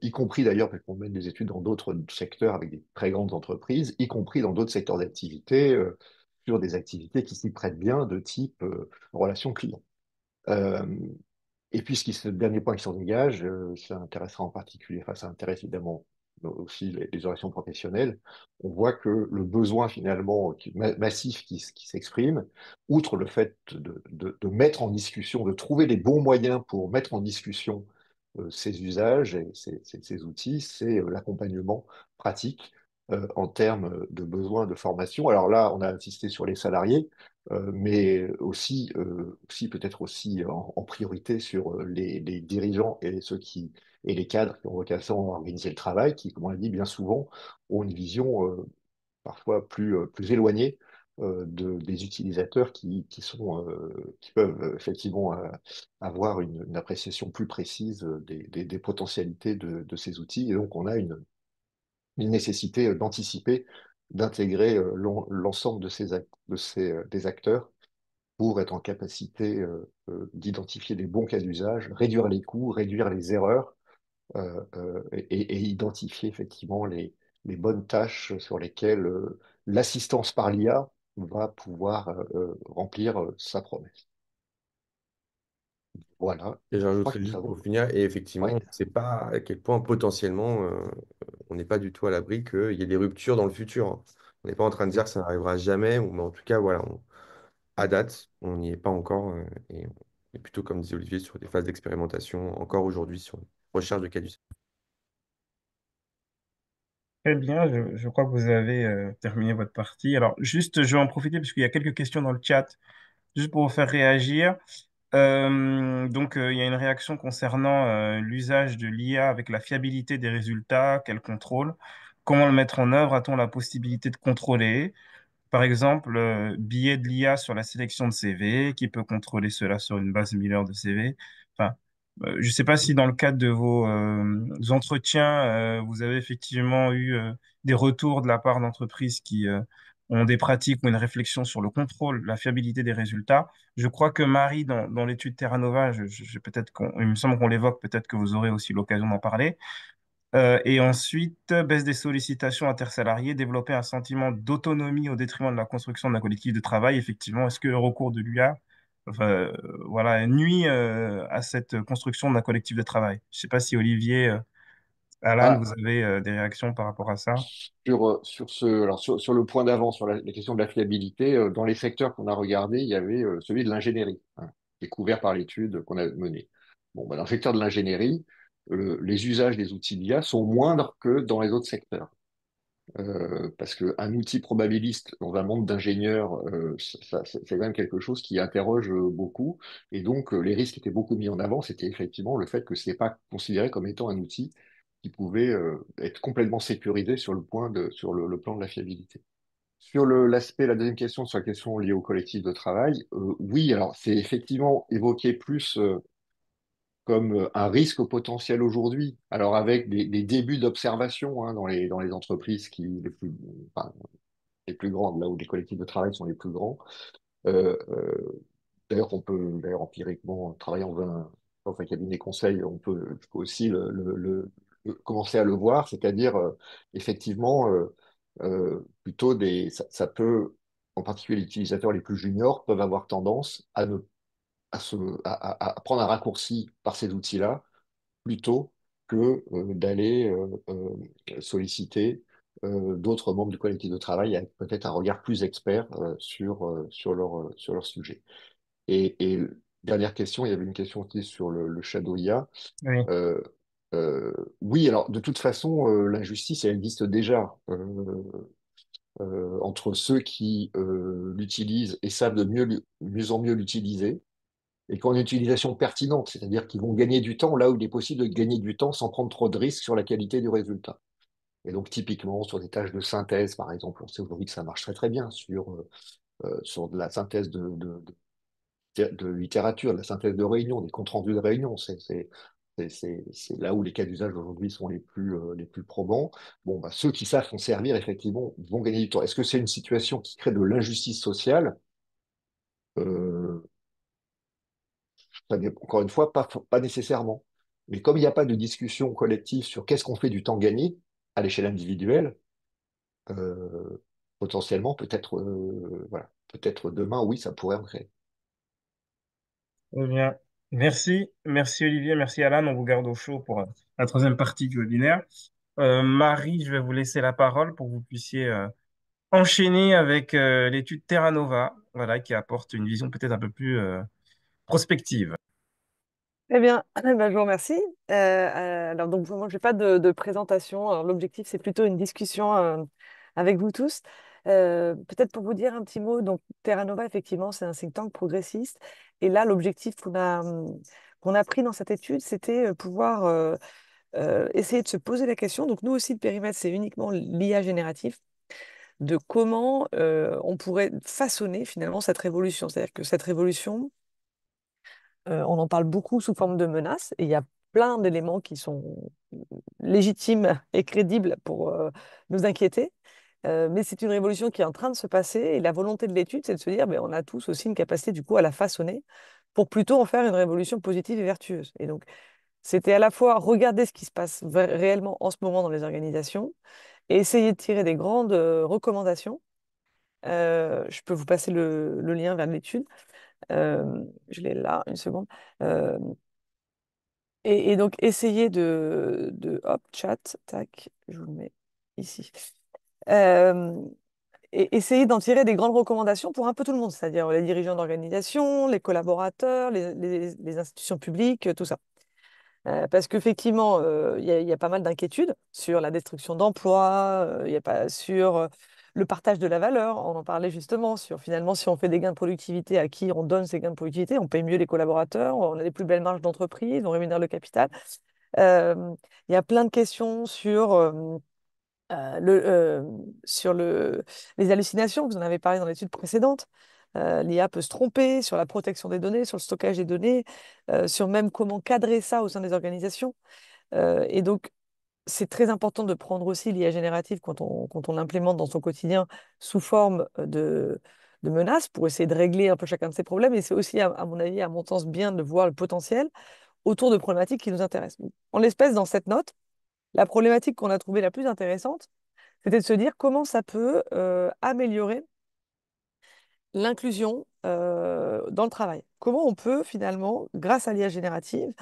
y compris d'ailleurs, parce qu'on mène des études dans d'autres secteurs avec des très grandes entreprises, y compris dans d'autres secteurs d'activité, sur des activités qui s'y prêtent bien de type relation client. Euh, et puis, le dernier point qui s'en dégage, ça intéressera en particulier, enfin, ça intéresse évidemment aussi les relations professionnelles. On voit que le besoin finalement massif qui s'exprime, outre le fait de mettre en discussion, de trouver les bons moyens pour mettre en discussion ces usages et ces outils, c'est l'accompagnement pratique en termes de besoins de formation. Alors là, on a insisté sur les salariés, mais aussi peut-être aussi en priorité sur les dirigeants et et les cadres qui ont vocation à organiser le travail, qui, comme on l'a dit bien souvent, ont une vision parfois plus éloignée des utilisateurs qui peuvent effectivement avoir une appréciation plus précise des potentialités de ces outils. Et donc, on a une nécessité d'anticiper, d'intégrer l'ensemble des acteurs pour être en capacité d'identifier les bons cas d'usage, réduire les coûts, réduire les erreurs et identifier effectivement les bonnes tâches sur lesquelles l'assistance par l'IA va pouvoir remplir sa promesse. Voilà, Et je crois j'ajouterais que nous juste avons. pour finir, et Ouais. effectivement, on ne sait pas à quel point potentiellement on n'est pas du tout à l'abri qu'il y ait des ruptures dans le futur, hein. On n'est pas en train de dire que ça n'arrivera jamais, mais en tout cas, voilà, à date, on n'y est pas encore, et on est plutôt, comme disait Olivier, sur des phases d'expérimentation, encore aujourd'hui, sur recherche de cas d'usage. Très bien, je crois que vous avez terminé votre partie. Alors, juste, je vais en profiter parce qu'il y a quelques questions dans le chat, juste pour vous faire réagir. Il y a une réaction concernant l'usage de l'IA avec la fiabilité des résultats, qu'elle contrôle. Comment le mettre en œuvre? A-t-on la possibilité de contrôler? Par exemple, biais de l'IA sur la sélection de CV, qui peut contrôler cela sur une base similaire de CV. Enfin, je ne sais pas si dans le cadre de vos entretiens, vous avez effectivement eu des retours de la part d'entreprises qui ont des pratiques ou une réflexion sur le contrôle, la fiabilité des résultats. Je crois que Marie, dans l'étude Terra Nova, peut-être il me semble qu'on l'évoque, peut-être que vous aurez aussi l'occasion d'en parler. Et ensuite, baisse des sollicitations intersalariées, développer un sentiment d'autonomie au détriment de la construction d'un collectif de travail. Effectivement, est-ce que le recours de l'UA, enfin, voilà, nuit à cette construction d'un collectif de travail? Je ne sais pas si Olivier, Alan, Ah, vous avez des réactions par rapport à ça. sur le point d'avant, sur la question de la fiabilité, dans les secteurs qu'on a regardés, il y avait celui de l'ingénierie, hein, qui est couvert par l'étude qu'on a menée. Bon, bah, dans le secteur de l'ingénierie, les usages des outils d'IA sont moindres que dans les autres secteurs. Parce qu'un outil probabiliste dans un monde d'ingénieurs, c'est quand même quelque chose qui interroge beaucoup. Et donc, les risques étaient beaucoup mis en avant. C'était effectivement le fait que ce n'est pas considéré comme étant un outil qui pouvait être complètement sécurisé sur le plan de la fiabilité. Sur la deuxième question, sur la question liée au collectif de travail, oui, alors c'est effectivement évoqué plus comme un risque potentiel aujourd'hui. Alors avec des débuts d'observation hein, dans les entreprises enfin, les plus grandes, là où les collectifs de travail sont les plus grands. D'ailleurs, on peut d'ailleurs empiriquement travailler dans un cabinet conseil, je peux aussi commencer à le voir, c'est-à-dire effectivement plutôt ça peut, en particulier les utilisateurs les plus juniors, peuvent avoir tendance à ne à prendre un raccourci par ces outils-là plutôt que d'aller solliciter d'autres membres du collectif de travail avec peut-être un regard plus expert sur leur sujet. Et dernière question, il y avait une question aussi sur le Shadow IA. Oui, Euh, oui, alors de toute façon, l'injustice, elle existe déjà entre ceux qui l'utilisent et savent de mieux en mieux l'utiliser, et qui ont une utilisation pertinente, c'est-à-dire qu'ils vont gagner du temps là où il est possible de gagner du temps sans prendre trop de risques sur la qualité du résultat. Et donc typiquement sur des tâches de synthèse, par exemple, on sait aujourd'hui que ça marche très très bien sur de la synthèse de littérature, de la synthèse de réunion, des comptes rendus de réunion. C'est là où les cas d'usage aujourd'hui sont les plus probants. Bon, bah, ceux qui savent s'en servir, effectivement, vont gagner du temps. Est-ce que c'est une situation qui crée de l'injustice sociale? Euh, Encore une fois, pas nécessairement. Mais comme il n'y a pas de discussion collective sur qu'est-ce qu'on fait du temps gagné à l'échelle individuelle, euh, potentiellement, voilà, peut-être demain, oui, ça pourrait en créer. très bien. Merci Olivier, merci Alan. On vous garde au chaud pour la troisième partie du webinaire. Marie, je vais vous laisser la parole pour que vous puissiez enchaîner avec l'étude Terra Nova, voilà, qui apporte une vision peut-être un peu plus prospective. Eh bien, ben, je vous remercie. Alors, donc, moi, je n'ai pas de présentation. Alors, l'objectif, c'est plutôt une discussion avec vous tous. Peut-être pour vous dire un petit mot, donc Terra Nova, effectivement, c'est un think tank progressiste. Et là, l'objectif qu'on a pris dans cette étude, c'était pouvoir essayer de se poser la question. Donc, nous aussi, le périmètre, c'est uniquement l'IA générative, de comment on pourrait façonner finalement cette révolution. C'est-à-dire que cette révolution, on en parle beaucoup sous forme de menaces et il y a plein d'éléments qui sont légitimes et crédibles pour nous inquiéter. Mais c'est une révolution qui est en train de se passer et la volonté de l'étude, c'est de se dire, ben, on a tous aussi une capacité du coup à la façonner pour plutôt en faire une révolution positive et vertueuse. Et donc, c'était à la fois regarder ce qui se passe réellement en ce moment dans les organisations et essayer de tirer des grandes recommandations. Je peux vous passer le lien vers l'étude. Je l'ai là, une seconde. Euh, et donc, essayer hop, chat, tac, je vous le mets ici. Euh, et essayer d'en tirer des grandes recommandations pour un peu tout le monde, c'est-à-dire les dirigeants d'organisation, les collaborateurs, les institutions publiques, tout ça. Parce qu'effectivement, il y a pas mal d'inquiétudes sur la destruction d'emplois, il y a pas sur le partage de la valeur. On en parlait justement sur finalement si on fait des gains de productivité, à qui on donne ces gains de productivité, on paye mieux les collaborateurs, on a les plus belles marges d'entreprise, on rémunère le capital. Euh, il y a plein de questions euh, le, euh, sur les hallucinations. Vous en avez parlé dans l'étude précédente. L'IA peut se tromper sur la protection des données, sur le stockage des données, sur même comment cadrer ça au sein des organisations. Et donc, c'est très important de prendre aussi l'IA générative quand on l'implémente dans son quotidien sous forme de menaces pour essayer de régler un peu chacun de ces problèmes. Et c'est aussi, à mon avis, à mon sens, bien de voir le potentiel autour de problématiques qui nous intéressent. En l'espèce, dans cette note, la problématique qu'on a trouvée la plus intéressante, c'était de se dire comment ça peut améliorer l'inclusion dans le travail. Comment on peut finalement, grâce à l'IA générative,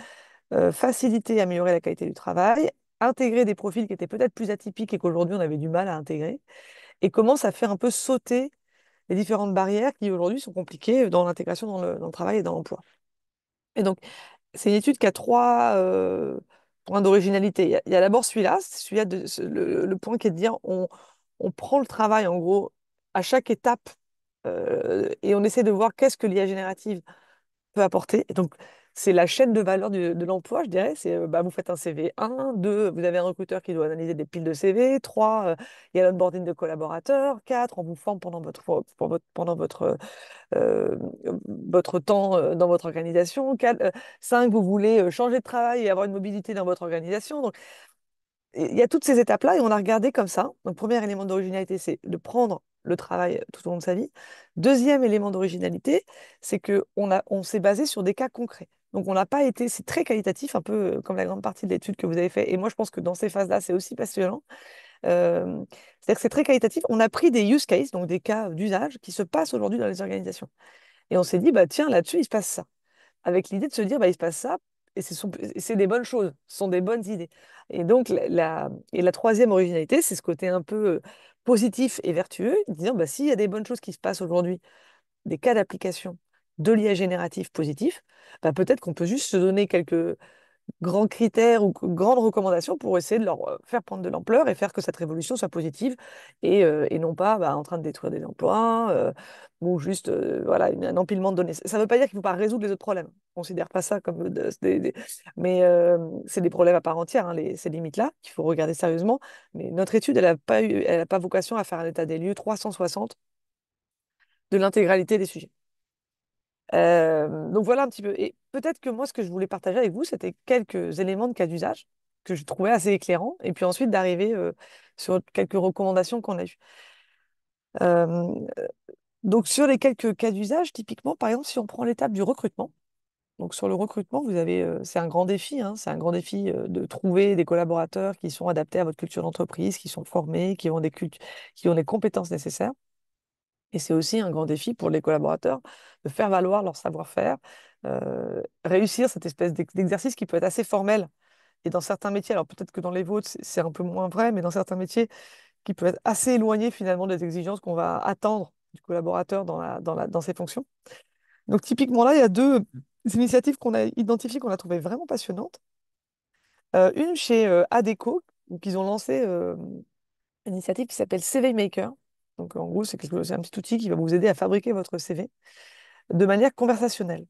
faciliter et améliorer la qualité du travail, intégrer des profils qui étaient peut-être plus atypiques et qu'aujourd'hui on avait du mal à intégrer, et comment ça fait un peu sauter les différentes barrières qui aujourd'hui sont compliquées dans l'intégration dans le travail et dans l'emploi. Et donc, c'est une étude qui a trois points d'originalité. Il y a d'abord celui-là, le point qui est de dire on prend le travail en gros à chaque étape et on essaie de voir qu'est-ce que l'IA générative peut apporter. Et donc, c'est la chaîne de valeur de l'emploi, je dirais. C'est, bah, vous faites un CV, un, deux, vous avez un recruteur qui doit analyser des piles de CV, trois, il y a l'onboarding de collaborateurs, quatre, on vous forme pendant euh, votre temps dans votre organisation, quatre, cinq, vous voulez changer de travail et avoir une mobilité dans votre organisation. Donc, il y a toutes ces étapes-là et on a regardé comme ça. Donc, premier élément d'originalité, c'est de prendre le travail tout au long de sa vie. Deuxième élément d'originalité, c'est on s'est basé sur des cas concrets. Donc, on n'a pas été, c'est très qualitatif, un peu comme la grande partie de l'étude que vous avez fait. Et moi, je pense que dans ces phases-là, c'est aussi passionnant. C'est-à-dire que c'est très qualitatif. On a pris des use cases, donc des cas d'usage qui se passent aujourd'hui dans les organisations. Et on s'est dit, bah, tiens, là-dessus, il se passe ça. avec l'idée de se dire, bah, il se passe ça, et c'est des bonnes choses, ce sont des bonnes idées. Et donc, la troisième originalité, c'est ce côté un peu positif et vertueux, disant, bah, s'il y a des bonnes choses qui se passent aujourd'hui, des cas d'application de l'IA génératif positif, bah, peut-être qu'on peut juste se donner quelques grands critères ou grandes recommandations pour essayer de leur faire prendre de l'ampleur et faire que cette révolution soit positive et non pas bah, en train de détruire des emplois ou juste voilà, un empilement de données. Ça ne veut pas dire qu'il ne faut pas résoudre les autres problèmes. On ne considère pas ça comme mais c'est des problèmes à part entière, hein, ces limites-là, qu'il faut regarder sérieusement. Mais notre étude, elle a pas vocation à faire un état des lieux 360 de l'intégralité des sujets. Donc voilà un petit peu. Et peut-être que moi, ce que je voulais partager avec vous, c'était quelques éléments de cas d'usage que je trouvais assez éclairants, et puis ensuite d'arriver sur quelques recommandations qu'on a eues. Euh, donc sur les quelques cas d'usage, typiquement, par exemple, si on prend l'étape du recrutement, donc sur le recrutement, c'est un grand défi, hein, c'est un grand défi de trouver des collaborateurs qui sont adaptés à votre culture d'entreprise, qui sont formés, qui ont les compétences nécessaires. Et c'est aussi un grand défi pour les collaborateurs de faire valoir leur savoir-faire, réussir cette espèce d'exercice qui peut être assez formel. Et dans certains métiers, alors peut-être que dans les vôtres, c'est un peu moins vrai, mais dans certains métiers, qui peut être assez éloigné finalement des exigences qu'on va attendre du collaborateur dans ses fonctions. Donc typiquement là, il y a deux initiatives qu'on a identifiées, qu'on a trouvées vraiment passionnantes. Une chez Adecco, où ils ont lancé une initiative qui s'appelle CV Maker. Donc en gros, c'est un petit outil qui va vous aider à fabriquer votre CV de manière conversationnelle.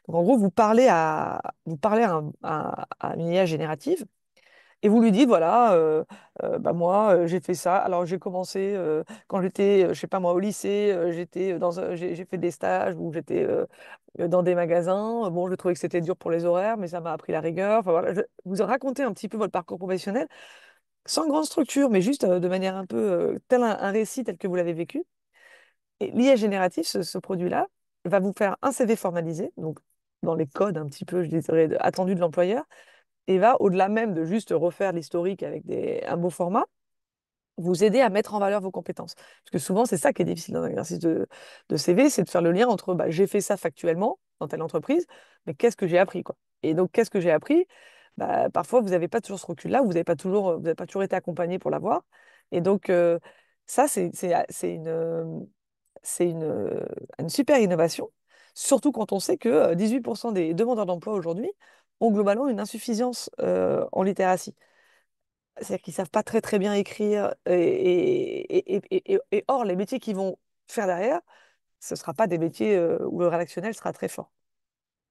Donc en gros, vous parlez à une IA générative et vous lui dites, voilà, bah moi, j'ai fait ça. Alors j'ai commencé quand j'étais, je sais pas moi, au lycée, j'ai fait des stages où j'étais dans des magasins. Bon, je trouvais que c'était dur pour les horaires, mais ça m'a appris la rigueur. Enfin, voilà, vous racontez un petit peu votre parcours professionnel sans grande structure, mais juste de manière un peu tel un récit tel que vous l'avez vécu. Et l'IA génératif, ce produit-là, va vous faire un CV formalisé, donc dans les codes un petit peu, je dirais, attendus de l'employeur, et va, au-delà même de juste refaire l'historique avec un beau format, vous aider à mettre en valeur vos compétences. Parce que souvent, c'est ça qui est difficile dans l'exercice de CV, c'est de faire le lien entre bah, j'ai fait ça factuellement dans telle entreprise, mais qu'est-ce que j'ai appris, quoi. Et donc, qu'est-ce que j'ai appris? Bah, parfois, vous n'avez pas toujours ce recul-là, vous n'avez pas toujours été accompagné pour l'avoir. Et donc, ça, c'est une super innovation, surtout quand on sait que 18% des demandeurs d'emploi aujourd'hui ont globalement une insuffisance en littératie. C'est-à-dire qu'ils ne savent pas très très bien écrire. Et or, les métiers qu'ils vont faire derrière, ce ne sera pas des métiers où le rédactionnel sera très fort.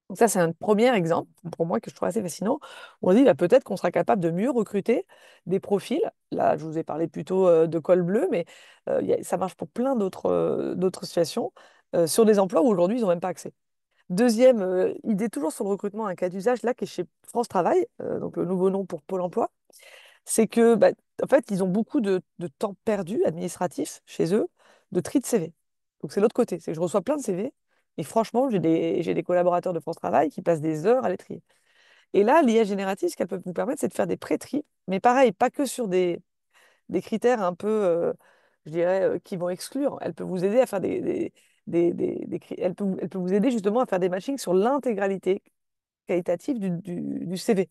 Donc ça, c'est un premier exemple pour moi que je trouve assez fascinant. Où on dit bah, peut-être qu'on sera capable de mieux recruter des profils. Là, je vous ai parlé plutôt de col bleu, mais ça marche pour plein d'autres situations sur des emplois où aujourd'hui, ils n'ont même pas accès. Deuxième idée, toujours sur le recrutement, un cas d'usage là qui est chez France Travail, donc le nouveau nom pour Pôle emploi, c'est que bah, en fait, ils ont beaucoup de temps perdu administratif chez eux, de tri de CV. Donc c'est l'autre côté, c'est que je reçois plein de CV et franchement, j'ai des collaborateurs de France Travail qui passent des heures à les trier. Et là, l'IA générative, ce qu'elle peut vous permettre, c'est de faire des pré-tris, mais pareil, pas que sur des critères un peu, je dirais, qui vont exclure. Elle peut vous aider à faire elle peut vous aider justement à faire des matchings sur l'intégralité qualitative du CV.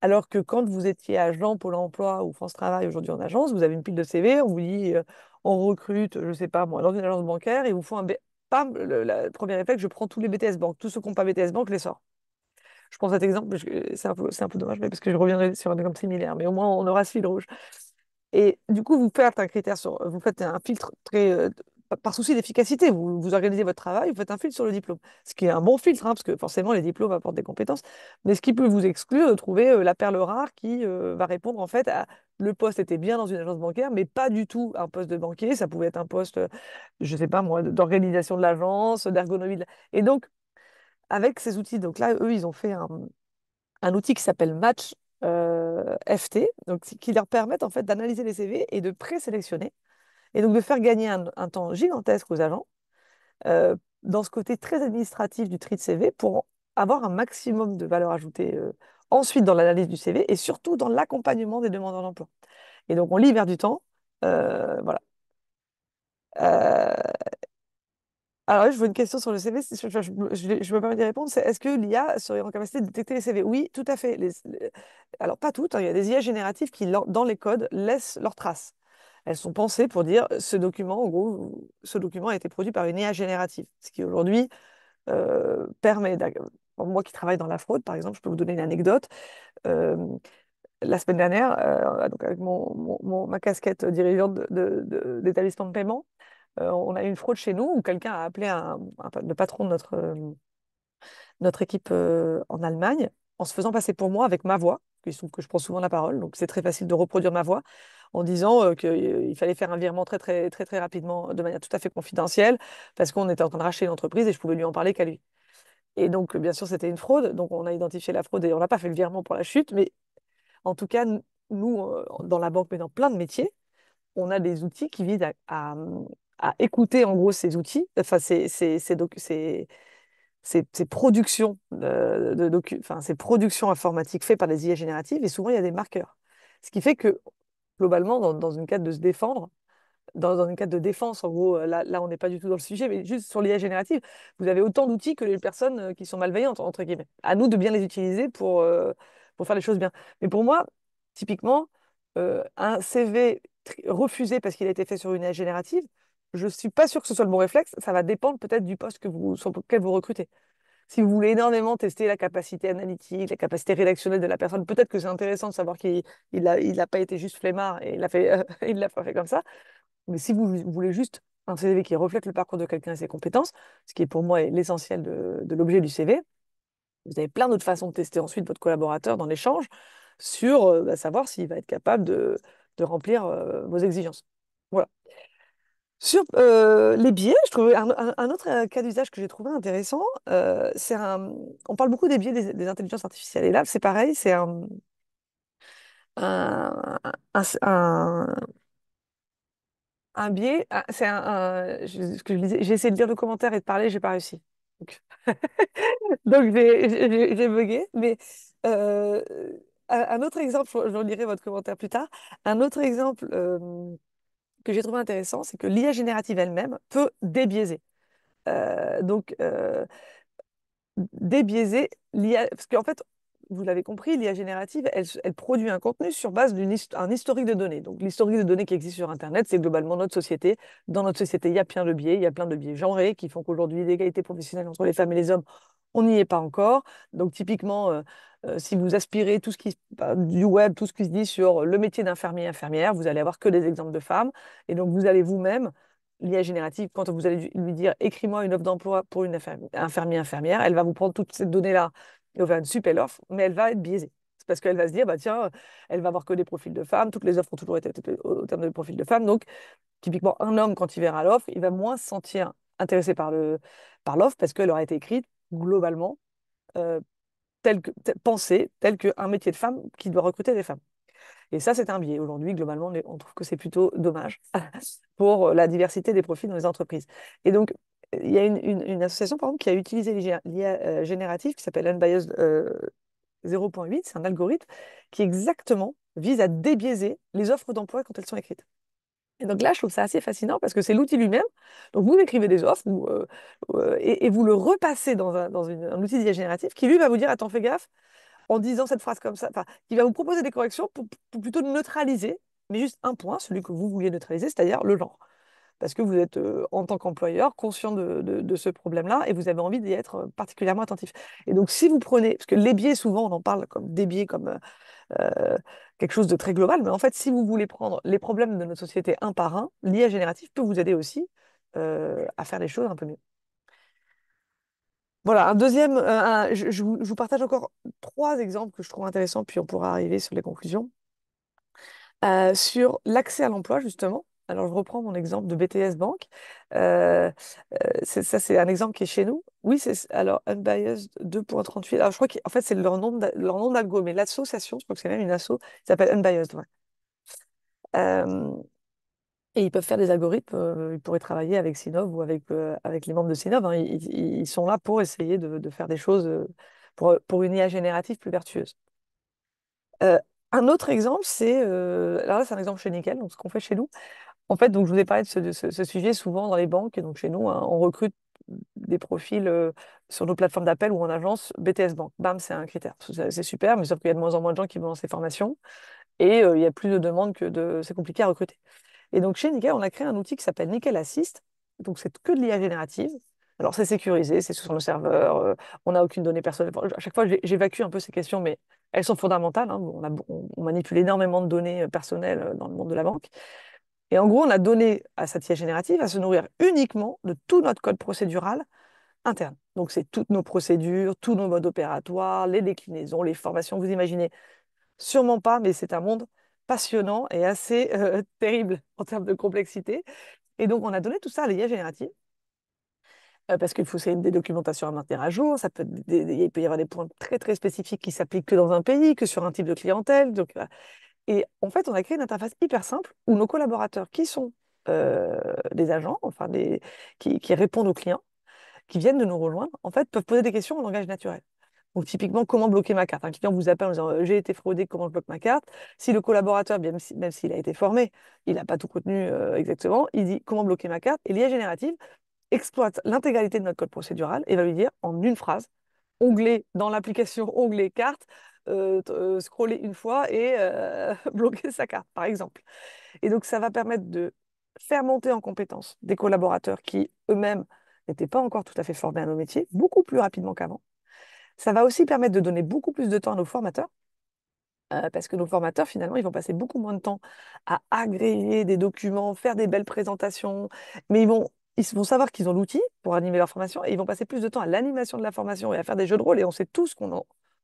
Alors que quand vous étiez agent Pôle emploi ou France Travail aujourd'hui en agence, vous avez une pile de CV, on vous dit on recrute, je sais pas moi, dans une agence bancaire, et il vous faut Pam, le premier réflexe, je prends tous les BTS Banque, tous ceux qui n'ont pas BTS Banque, je les sors. Je prends cet exemple, parce que c'est un peu dommage, mais parce que je reviendrai sur un exemple similaire, mais au moins on aura ce fil rouge. Et du coup, vous faites un filtre très, par souci d'efficacité. Vous organisez votre travail, vous faites un filtre sur le diplôme. Ce qui est un bon filtre, hein, parce que forcément, les diplômes apportent des compétences. Mais ce qui peut vous exclure de trouver la perle rare qui va répondre en fait à le poste était bien dans une agence bancaire, mais pas du tout un poste de banquier. Ça pouvait être un poste, je sais pas moi, d'organisation de l'agence, d'ergonomie. Et donc, avec ces outils, donc là, eux, ils ont fait un outil qui s'appelle Match FT, donc, qui leur permettent en fait d'analyser les CV et de présélectionner, et donc de faire gagner un temps gigantesque aux agents dans ce côté très administratif du tri de CV pour avoir un maximum de valeur ajoutée ensuite dans l'analyse du CV et surtout dans l'accompagnement des demandeurs d'emploi. Et donc on libère du temps. Voilà. Euh, Alors là, je vois une question sur le CV, je me permets d'y répondre, c'est est-ce que l'IA serait en capacité de détecter les CV? Oui, tout à fait. Alors pas toutes, hein, il y a des IA génératives qui, dans les codes, laissent leurs traces. Elles sont pensées pour dire ce document, en gros, ce document a été produit par une IA générative, ce qui aujourd'hui permet, moi qui travaille dans la fraude, par exemple, je peux vous donner une anecdote. Euh, la semaine dernière, donc avec ma casquette dirigeante d'établissement de paiement, on a eu une fraude chez nous où quelqu'un a appelé le patron de notre équipe en Allemagne en se faisant passer pour moi avec ma voix. Il se trouve que je prends souvent la parole, donc c'est très facile de reproduire ma voix en disant qu'il fallait faire un virement très, très, très, très rapidement de manière tout à fait confidentielle parce qu'on était en train de racheter une entreprise et je pouvais lui en parler qu'à lui. Et donc, bien sûr, c'était une fraude. Donc, on a identifié la fraude et on n'a pas fait le virement pour la chute. Mais en tout cas, nous, dans la banque, mais dans plein de métiers, on a des outils qui visent à écouter en gros ces outils, enfin ces productions enfin, ces productions informatiques faites par des IA génératives, et souvent il y a des marqueurs. Ce qui fait que globalement, dans une cadre de se défendre, dans une cadre de défense, en gros, là on n'est pas du tout dans le sujet, mais juste sur l'IA générative, vous avez autant d'outils que les personnes qui sont malveillantes, entre guillemets. À nous de bien les utiliser pour faire les choses bien. Mais pour moi, typiquement, un CV refusé parce qu'il a été fait sur une IA générative, je ne suis pas sûre que ce soit le bon réflexe. Ça va dépendre peut-être du poste sur lequel vous recrutez. Si vous voulez énormément tester la capacité analytique, la capacité rédactionnelle de la personne, peut-être que c'est intéressant de savoir qu'il a pas été juste flemmard et il l'a fait, il l'a pas fait comme ça. Mais si vous voulez juste un CV qui reflète le parcours de quelqu'un et ses compétences, ce qui est pour moi l'essentiel de l'objet du CV, vous avez plein d'autres façons de tester ensuite votre collaborateur dans l'échange sur savoir s'il va être capable de remplir vos exigences. Voilà. Sur les biais, je trouve un autre cas d'usage que j'ai trouvé intéressant, on parle beaucoup des biais des intelligences artificielles. Et là, c'est pareil, c'est un, un, un- un biais, ce que je disais, j'ai essayé de lire le commentaire et de parler, j'ai pas réussi. Donc, donc j'ai bugué. Mais euh, un autre exemple, je lirai votre commentaire plus tard. Un autre exemple que j'ai trouvé intéressant, c'est que l'IA générative elle-même peut débiaiser. Donc, débiaiser l'IA, parce qu'en fait, vous l'avez compris, l'IA générative, elle produit un contenu sur base d'un historique de données. Donc, l'historique de données qui existe sur Internet, c'est globalement notre société. Dans notre société, il y a plein de biais, il y a plein de biais genrés qui font qu'aujourd'hui, l'égalité professionnelle entre les femmes et les hommes, on n'y est pas encore. Donc, typiquement, si vous aspirez du web, tout ce qui se dit sur le métier d'infirmier, infirmière, vous allez avoir que des exemples de femmes. Et donc, vous allez vous-même l'IA générative, quand vous allez lui dire écris-moi une offre d'emploi pour une infirmière, infirmière, elle va vous prendre toutes ces données-là et va faire une super offre, mais elle va être biaisée. C'est parce qu'elle va se dire, bah tiens, elle va avoir que des profils de femmes, toutes les offres ont toujours été au terme de profils de femmes. Donc, typiquement, un homme, quand il verra l'offre, il va moins se sentir intéressé par l'offre parce qu'elle aura été écrite globalement euh, pensée tel qu'un métier de femme qui doit recruter des femmes. Et ça, c'est un biais. Aujourd'hui, globalement, on trouve que c'est plutôt dommage pour la diversité des profils dans les entreprises. Et donc, il y a une association, par exemple, qui a utilisé l'IA générative qui s'appelle Unbiased 0.8. C'est un algorithme qui exactement vise à débiaiser les offres d'emploi quand elles sont écrites. Et donc là, je trouve ça assez fascinant parce que c'est l'outil lui-même. Donc, vous écrivez des offres et vous le repassez un outil d'IA générative qui, lui, va vous dire, attends, fais gaffe, en disant cette phrase comme ça, enfin, qui va vous proposer des corrections pour plutôt neutraliser, mais juste un point, celui que vous vouliez neutraliser, c'est-à-dire le genre. Parce que vous êtes, en tant qu'employeur, conscient de ce problème-là et vous avez envie d'y être particulièrement attentif. Et donc, si vous prenez, parce que les biais, souvent, on en parle comme des biais, comme euh, quelque chose de très global, mais en fait, si vous voulez prendre les problèmes de notre société un par un, l'IA générative peut vous aider aussi à faire les choses un peu mieux. Voilà, un deuxième, je vous partage encore trois exemples que je trouve intéressants, puis on pourra arriver sur les conclusions. Sur l'accès à l'emploi, justement. Alors, je reprends mon exemple de BTS Bank. Euh, ça, c'est un exemple qui est chez nous. Oui, alors Unbiased 2.38. Alors, je crois qu'en fait, c'est leur nom d'algo, mais l'association, je crois que c'est même une asso, qui s'appelle Unbiased. Ouais. Euh, et ils peuvent faire des algorithmes, ils pourraient travailler avec Sinov ou avec les membres de Sinov, hein. Ils sont là pour essayer de faire des choses pour une IA générative plus vertueuse. Euh, un autre exemple, alors là, c'est un exemple chez Nickel, donc ce qu'on fait chez nous. En fait, donc, je vous ai parlé de ce sujet souvent dans les banques. Et donc, chez nous, hein, on recrute des profils sur nos plateformes d'appel ou en agence BTS Bank. Bam, c'est un critère. C'est super, mais sauf qu'il y a de moins en moins de gens qui vont dans ces formations et il y a plus de demandes que de... C'est compliqué à recruter. Et donc, chez Nickel, on a créé un outil qui s'appelle Nickel Assist. Donc, c'est que de l'IA générative. Alors, c'est sécurisé, c'est sur nos serveurs, on n'a aucune donnée personnelle. Enfin, à chaque fois, j'évacue un peu ces questions, mais elles sont fondamentales, hein. On manipule énormément de données personnelles dans le monde de la banque. Et en gros, on a donné à cette IA générative à se nourrir uniquement de tout notre code procédural interne. Donc, c'est toutes nos procédures, tous nos modes opératoires, les déclinaisons, les formations. Vous imaginez sûrement pas, mais c'est un monde passionnant et assez terrible en termes de complexité. Et donc, on a donné tout ça à l'IA générative. Parce qu'il faut des documentations à maintenir à jour, il peut y avoir des points très très spécifiques qui s'appliquent que dans un pays, que sur un type de clientèle. Donc, et en fait, on a créé une interface hyper simple où nos collaborateurs, qui sont des agents, enfin qui répondent aux clients, qui viennent de nous rejoindre, en fait, peuvent poser des questions en langage naturel. Donc, typiquement, comment bloquer ma carte? Un client vous appelle en disant j'ai été fraudé, comment je bloque ma carte? Si le collaborateur, même s'il a été formé, il n'a pas tout retenu exactement, il dit comment bloquer ma carte? Et l'IA générative exploite l'intégralité de notre code procédural et va lui dire en une phrase, onglet dans l'application, onglet carte, scroller une fois et bloquer sa carte, par exemple. Et donc, ça va permettre de faire monter en compétence des collaborateurs qui eux-mêmes n'étaient pas encore tout à fait formés à nos métiers, beaucoup plus rapidement qu'avant. Ça va aussi permettre de donner beaucoup plus de temps à nos formateurs, parce que nos formateurs, finalement, ils vont passer beaucoup moins de temps à agréger des documents, faire des belles présentations, mais ils vont savoir qu'ils ont l'outil pour animer leur formation et ils vont passer plus de temps à l'animation de la formation et à faire des jeux de rôle. Et on sait tous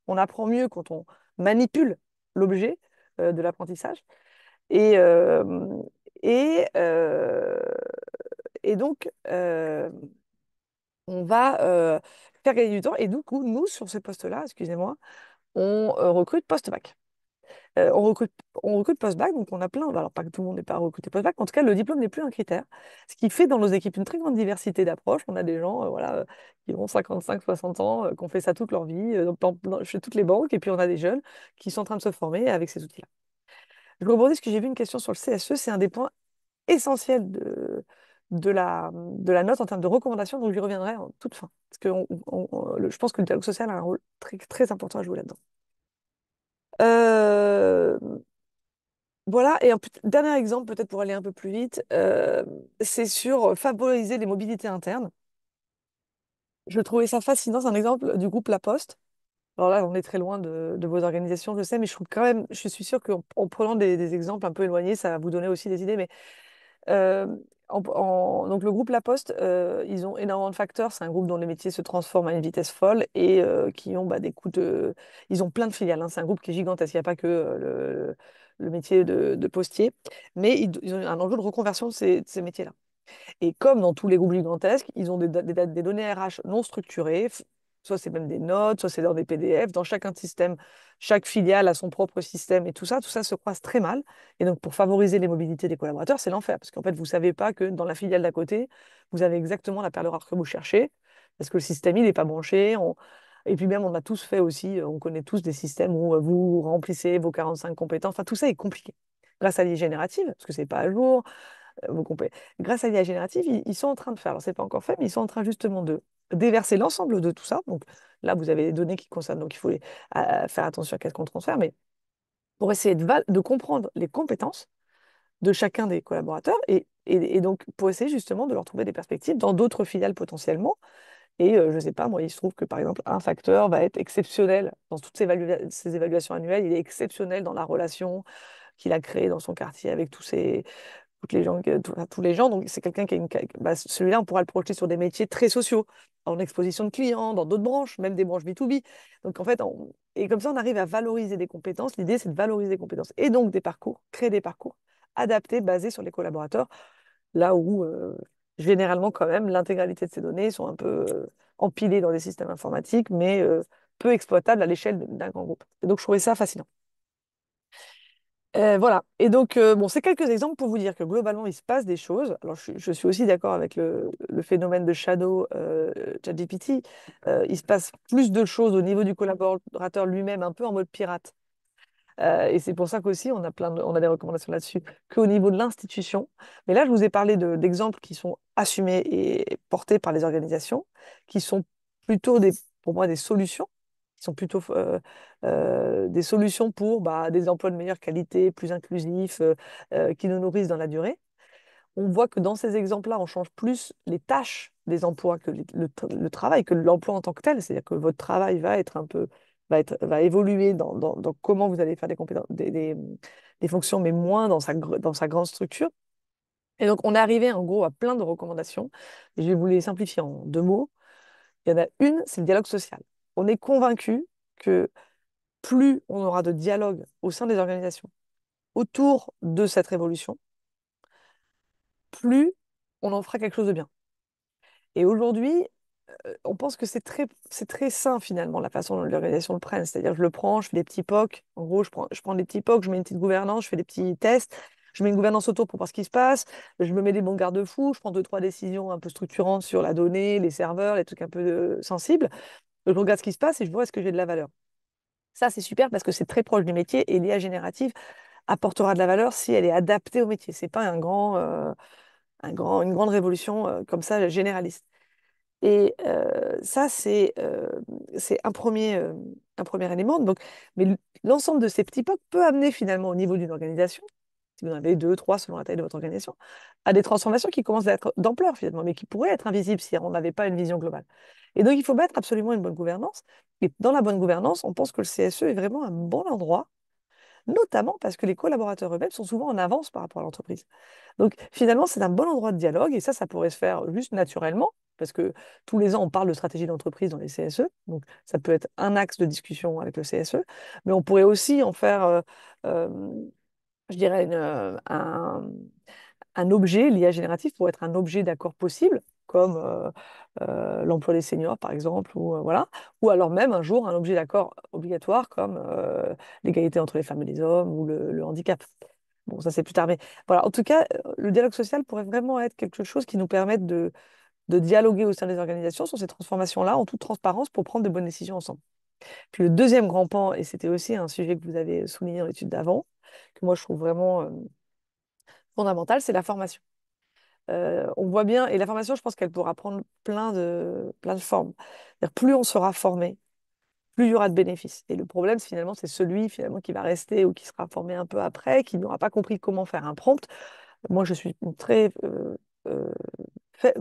on apprend mieux quand on manipule l'objet de l'apprentissage. Et, euh, et, euh, et donc, on va faire gagner du temps. Et du coup, nous, sur ce poste-là, excusez-moi, on recrute post-bac. On recrute post-bac, donc on a plein. Alors, pas que tout le monde n'est pas recruté post-bac, mais en tout cas, le diplôme n'est plus un critère. Ce qui fait dans nos équipes une très grande diversité d'approches. On a des gens voilà, qui ont 55, 60 ans, qui ont fait ça toute leur vie, chez toutes les banques, et puis on a des jeunes qui sont en train de se former avec ces outils-là. Je rebondis parce que j'ai vu une question sur le CSE, c'est un des points essentiels de la note en termes de recommandation, donc j'y reviendrai en toute fin. Parce que je pense que le dialogue social a un rôle très, très important à jouer là-dedans. Euh, Voilà, et un dernier exemple, peut-être pour aller un peu plus vite, c'est sur favoriser les mobilités internes. Je trouvais ça fascinant, c'est un exemple du groupe La Poste. Alors là, on est très loin de vos organisations, je sais, mais je trouve quand même, je suis sûre qu'en prenant des exemples un peu éloignés, ça va vous donner aussi des idées. Mais euh, donc le groupe La Poste, ils ont énormément de facteurs. C'est un groupe dont les métiers se transforment à une vitesse folle et qui ont des coûts de... Ils ont plein de filiales, hein. C'est un groupe qui est gigantesque. Il n'y a pas que le métier de postier, mais ils ont un enjeu de reconversion de ces métiers-là. Et comme dans tous les groupes gigantesques, ils ont des données RH non structurées, soit c'est même des notes, soit c'est dans des PDF. Dans chacun système, chaque filiale a son propre système et tout ça se croise très mal. Et donc, pour favoriser les mobilités des collaborateurs, c'est l'enfer. Parce qu'en fait, vous ne savez pas que dans la filiale d'à côté, vous avez exactement la perle rare que vous cherchez, parce que le système, il n'est pas branché. Et puis même, on a tous fait aussi, on connaît tous des systèmes où vous remplissez vos 45 compétences. Enfin, tout ça est compliqué. Grâce à l'IA générative, parce que c'est pas à jour, vous comprenez. Grâce à l'IA générative, ils sont en train de faire, alors c'est pas encore fait, mais ils sont en train justement de déverser l'ensemble de tout ça. Donc là, vous avez les données qui concernent, donc il faut faire attention à qu'est-ce qu'on transfère, mais pour essayer de comprendre les compétences de chacun des collaborateurs et donc pour essayer justement de leur trouver des perspectives dans d'autres filiales potentiellement. Et je ne sais pas, moi, il se trouve que par exemple, un facteur va être exceptionnel dans toutes ces évaluations annuelles, il est exceptionnel dans la relation qu'il a créée dans son quartier avec tous les gens. Donc, c'est quelqu'un qui a celui-là, on pourra le projeter sur des métiers très sociaux, en exposition de clients, dans d'autres branches, même des branches B2B. Donc, en fait, et comme ça, on arrive à valoriser des compétences. L'idée, c'est de valoriser des compétences et donc des parcours, créer des parcours adaptés, basés sur les collaborateurs, là où, généralement, quand même, l'intégralité de ces données sont un peu empilées dans des systèmes informatiques, mais peu exploitables à l'échelle d'un grand groupe. Et donc, je trouvais ça fascinant. Voilà. Et donc, bon, c'est quelques exemples pour vous dire que globalement, il se passe des choses. Alors, je suis aussi d'accord avec le phénomène de shadow ChatGPT. Il se passe plus de choses au niveau du collaborateur lui-même, un peu en mode pirate. Et c'est pour ça qu'aussi, on a des recommandations là-dessus, qu'au niveau de l'institution. Mais là, je vous ai parlé d'exemples qui sont assumés et portés par les organisations, qui sont plutôt pour moi des solutions, qui sont plutôt des solutions pour bah, des emplois de meilleure qualité, plus inclusifs, qui nous nourrissent dans la durée. On voit que dans ces exemples-là, on change plus les tâches des emplois que le travail, que l'emploi en tant que tel. C'est-à-dire que votre travail va être un peu, va évoluer dans comment vous allez faire des fonctions, mais moins dans sa grande structure. Et donc, on est arrivé en gros à plein de recommandations. Et je vais vous les simplifier en 2 mots. Il y en a une, c'est le dialogue social. On est convaincu que plus on aura de dialogue au sein des organisations autour de cette révolution, plus on en fera quelque chose de bien. Et aujourd'hui, on pense que c'est très sain finalement la façon dont l'organisation le prenne. C'est-à-dire, je le prends, je fais des petits POC. En gros, je prends des petits POC, je mets une petite gouvernance, je fais des petits tests, je mets une gouvernance autour pour voir ce qui se passe, je me mets des bons garde-fous, je prends deux, trois décisions un peu structurantes sur la donnée, les serveurs, les trucs un peu sensibles. Je regarde ce qui se passe et je vois est-ce que j'ai de la valeur. Ça, c'est super parce que c'est très proche du métier et l'IA générative apportera de la valeur si elle est adaptée au métier. C'est pas une grande révolution comme ça généraliste. Et ça, c'est un premier élément. Donc, mais l'ensemble de ces petits POC peut amener finalement au niveau d'une organisation, si vous en avez deux, trois selon la taille de votre organisation, à des transformations qui commencent à être d'ampleur finalement, mais qui pourraient être invisibles si on n'avait pas une vision globale. Et donc, il faut mettre absolument une bonne gouvernance. Et dans la bonne gouvernance, on pense que le CSE est vraiment un bon endroit, notamment parce que les collaborateurs eux-mêmes sont souvent en avance par rapport à l'entreprise. Donc finalement, c'est un bon endroit de dialogue et ça pourrait se faire juste naturellement, parce que tous les ans, on parle de stratégie d'entreprise dans les CSE, donc ça peut être un axe de discussion avec le CSE, mais on pourrait aussi en faire, euh, je dirais, un objet, l'IA générative pour être un objet d'accord possible, comme l'emploi des seniors, par exemple, ou, voilà. Ou alors même un jour un objet d'accord obligatoire comme l'égalité entre les femmes et les hommes ou le handicap. Bon, ça c'est plus tard, mais voilà. En tout cas, le dialogue social pourrait vraiment être quelque chose qui nous permette de dialoguer au sein des organisations sur ces transformations-là en toute transparence pour prendre de bonnes décisions ensemble. Puis le deuxième grand pan, et c'était aussi un sujet que vous avez souligné dans l'étude d'avant, que moi je trouve vraiment fondamental, c'est la formation. On voit bien, et la formation, je pense qu'elle pourra prendre plein de formes. C'est-à-dire, plus on sera formé, plus il y aura de bénéfices. Et le problème, finalement, c'est celui finalement, qui va rester ou qui sera formé un peu après, qui n'aura pas compris comment faire un prompt. Moi, je suis une très euh,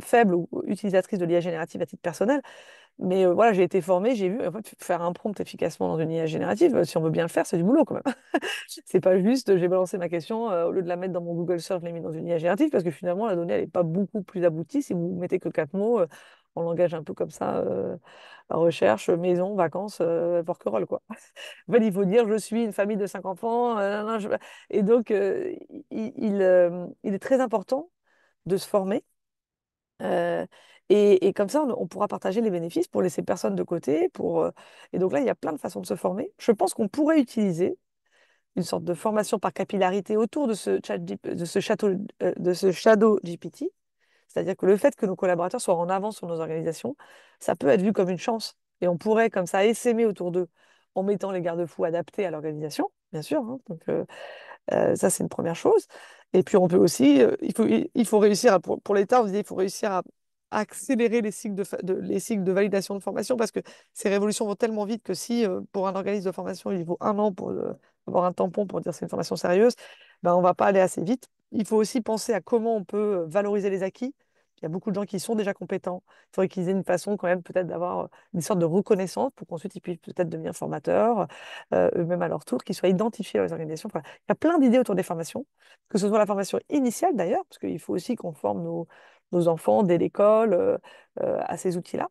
faible utilisatrice de l'IA générative à titre personnel. Mais voilà, j'ai été formée, j'ai vu, en fait, faire un prompt efficacement dans une IA générative, si on veut bien le faire, c'est du boulot quand même. C'est pas juste, j'ai balancé ma question, au lieu de la mettre dans mon Google Search, je l'ai mis dans une IA générative, parce que finalement, la donnée, elle n'est pas beaucoup plus aboutie si vous mettez que 4 mots en langage un peu comme ça, recherche, maison, vacances, porquerolles, quoi. En fait, il faut dire, je suis une famille de 5 enfants, et donc, il est très important de se former euh, et comme ça, on pourra partager les bénéfices pour laisser personne de côté. Et donc là, il y a plein de façons de se former. Je pense qu'on pourrait utiliser une sorte de formation par capillarité autour de de ce Shadow GPT. C'est-à-dire que le fait que nos collaborateurs soient en avance sur nos organisations, ça peut être vu comme une chance. Et on pourrait comme ça essaimer autour d'eux en mettant les garde-fous adaptés à l'organisation, bien sûr, hein. Donc, ça, c'est une première chose. Et puis, on peut aussi, il faut réussir, pour l'État, on disait, il faut réussir à accélérer les cycles les cycles de validation de formation parce que ces révolutions vont tellement vite que si, pour un organisme de formation, il faut 1 an pour avoir un tampon pour dire c'est une formation sérieuse, ben, on ne va pas aller assez vite. Il faut aussi penser à comment on peut valoriser les acquis. Il y a beaucoup de gens qui sont déjà compétents. Il faudrait qu'ils aient une façon quand même peut-être d'avoir une sorte de reconnaissance pour qu'ensuite ils puissent peut-être devenir formateurs, eux-mêmes à leur tour, qu'ils soient identifiés dans les organisations. Enfin, il y a plein d'idées autour des formations, que ce soit la formation initiale d'ailleurs, parce qu'il faut aussi qu'on forme nos enfants dès l'école à ces outils-là,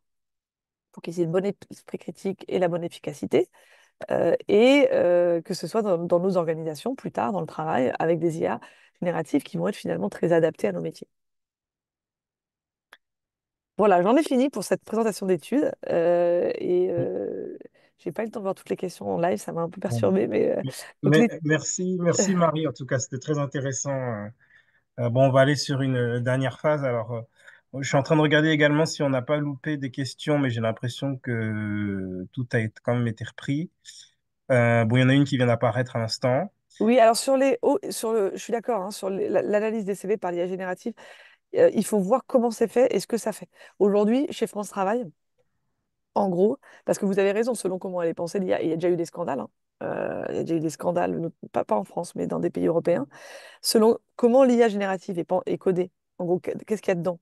pour qu'ils aient le bon esprit critique et la bonne efficacité, et que ce soit dans nos organisations plus tard, dans le travail, avec des IA génératives qui vont être finalement très adaptées à nos métiers. Voilà, j'en ai fini pour cette présentation d'études. J'ai pas eu le temps de voir toutes les questions en live, ça m'a un peu perturbée, mais donc Merci, merci Marie. En tout cas, c'était très intéressant. Bon, on va aller sur une dernière phase. Alors, je suis en train de regarder également si on n'a pas loupé des questions, mais j'ai l'impression que tout a quand même été repris. Bon, il y en a une qui vient d'apparaître à l'instant. Oui, alors je suis d'accord, hein, sur l'analyse des CV par l'IA générative, il faut voir comment c'est fait et ce que ça fait. Aujourd'hui, chez France Travail, en gros, parce que vous avez raison, selon comment elle est pensée, il y a déjà eu des scandales, hein. Il y a déjà eu des scandales, pas en France, mais dans des pays européens. Selon comment l'IA générative est codée, en gros, qu'est-ce qu'il y a dedans,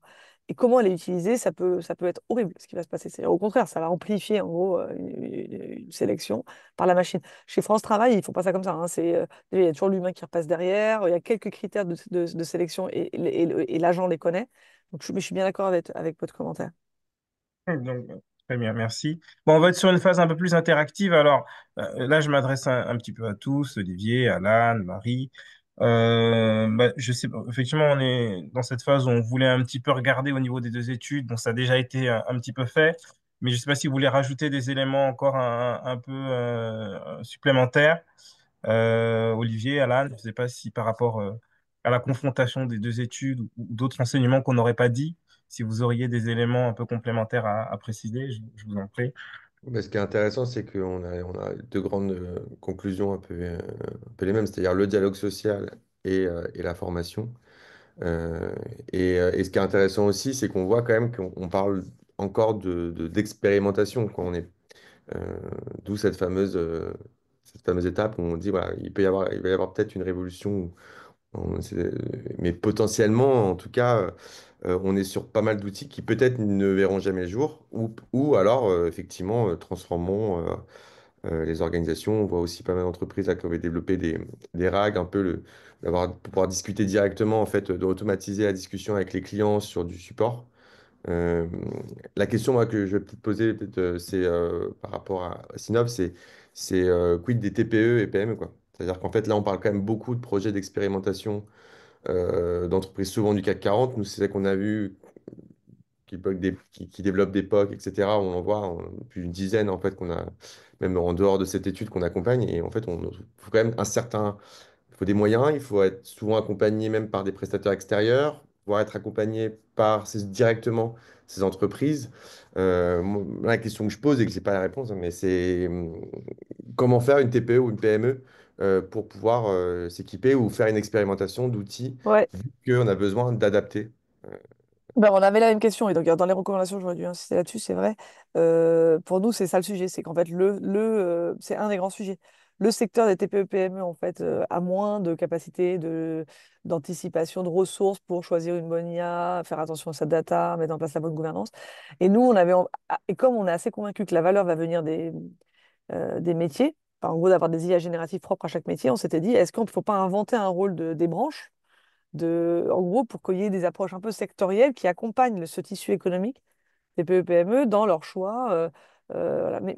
et comment elle est utilisée, ça peut être horrible ce qui va se passer. Au contraire, ça va amplifier en gros une sélection par la machine. Chez France Travail, ils ne font pas ça comme ça, hein. Déjà, il y a toujours l'humain qui repasse derrière, il y a quelques critères de sélection et l'agent les connaît. Donc, mais je suis bien d'accord avec votre commentaire. Donc, très bien, merci. Bon, on va être sur une phase un peu plus interactive. Alors, là, je m'adresse un petit peu à tous, Olivier, Alan, Marie. Je sais, effectivement, on est dans cette phase où on voulait un petit peu regarder au niveau des deux études. Bon, ça a déjà été un petit peu fait, mais je ne sais pas si vous voulez rajouter des éléments encore un peu supplémentaires. Olivier, Alan, je ne sais pas si par rapport à la confrontation des deux études ou d'autres enseignements qu'on n'aurait pas dit, si vous auriez des éléments un peu complémentaires à préciser, je vous en prie. Mais ce qui est intéressant, c'est on a deux grandes conclusions un peu les mêmes, c'est-à-dire le dialogue social et la formation. Et ce qui est intéressant aussi, c'est qu'on voit quand même qu'on parle encore d'expérimentation quand on est, euh, d'où cette fameuse étape où on dit voilà, il va y avoir peut-être une révolution, mais potentiellement, en tout cas, on est sur pas mal d'outils qui peut-être ne verront jamais le jour, ou alors effectivement transformons les organisations. On voit aussi pas mal d'entreprises là, qui avaient développé des RAG, un peu pour pouvoir discuter directement, en fait, d'automatiser la discussion avec les clients sur du support. Euh, la question moi, que je vais peut-être poser, c'est par rapport à Sinov, c'est quid des TPE et PME, quoi. C'est-à-dire qu'en fait, là, on parle quand même beaucoup de projets d'expérimentation d'entreprises souvent du CAC 40. Nous, c'est ça qu'on a vu qui développent des POC, etc. On en voit plus d'une dizaine, en fait, qu'on a, même en dehors de cette étude qu'on accompagne. Et en fait, il faut quand même il faut des moyens, il faut être souvent accompagné même par des prestataires extérieurs, voire être accompagné directement ces entreprises. Moi, la question que je pose et que je n'ai pas la réponse, hein, mais c'est comment faire une TPE ou une PME pour pouvoir s'équiper ou faire une expérimentation d'outils Ouais. vu qu'on a besoin d'adapter. Euh, Ben, on avait la même question, et donc dans les recommandations, j'aurais dû insister là-dessus, c'est vrai. Pour nous, c'est ça le sujet, c'est qu'en fait, c'est un des grands sujets. Le secteur des TPE-PME, en fait, a moins de capacité d'anticipation, de ressources pour choisir une bonne IA, faire attention à sa data, mettre en place la bonne gouvernance. Et nous, et comme on est assez convaincu que la valeur va venir des métiers, enfin, en gros, d'avoir des IA génératives propres à chaque métier, on s'était dit, est-ce qu'on ne faut pas inventer un rôle des branches en gros, pour qu'il y ait des approches un peu sectorielles qui accompagnent ce tissu économique des PME dans leur choix. Voilà. Mais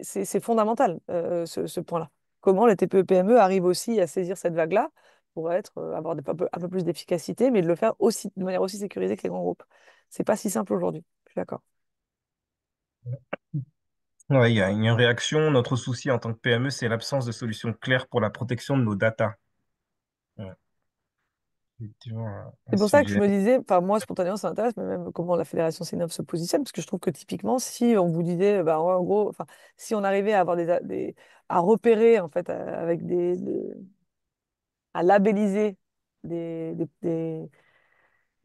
c'est fondamental, ce point-là. Comment les TPE-PME arrivent aussi à saisir cette vague-là pour avoir un peu plus d'efficacité, mais de le faire aussi, de manière aussi sécurisée que les grands groupes. C'est pas si simple aujourd'hui. Je suis d'accord. Ouais, il y a une réaction. Notre souci en tant que PME, c'est l'absence de solutions claires pour la protection de nos datas. Ouais, effectivement, un C'est pour ça que je sujet. me disais, enfin moi spontanément ça m'intéresse, mais même comment la Fédération Sénov se positionne, parce que je trouve que typiquement, si on vous disait, bah, ouais, en gros, enfin, si on arrivait à avoir à repérer en fait avec à labelliser des, des, des-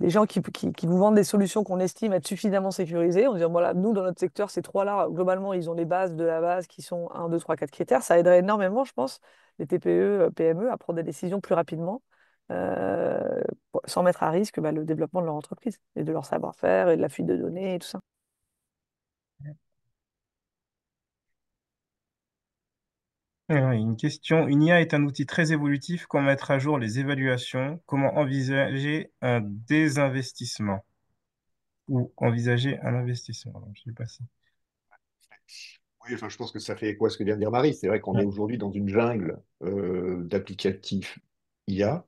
des gens qui vous vendent des solutions qu'on estime être suffisamment sécurisées, en disant voilà, nous dans notre secteur, ces trois-là, globalement, ils ont les bases de la base qui sont un 2 3 4 critères, ça aiderait énormément, je pense, les TPE, PME à prendre des décisions plus rapidement. euh, Sans mettre à risque bah, le développement de leur entreprise et de leur savoir-faire et de la fuite de données et tout ça. Une question. Une IA est un outil très évolutif. Comment mettre à jour les évaluations? Comment envisager un désinvestissement? Ou envisager un investissement? Alors, je sais pas si. Oui, enfin, je pense que ça fait quoi ce que vient de dire Marie. C'est vrai qu'on est Ouais. aujourd'hui dans une jungle d'applicatifs IA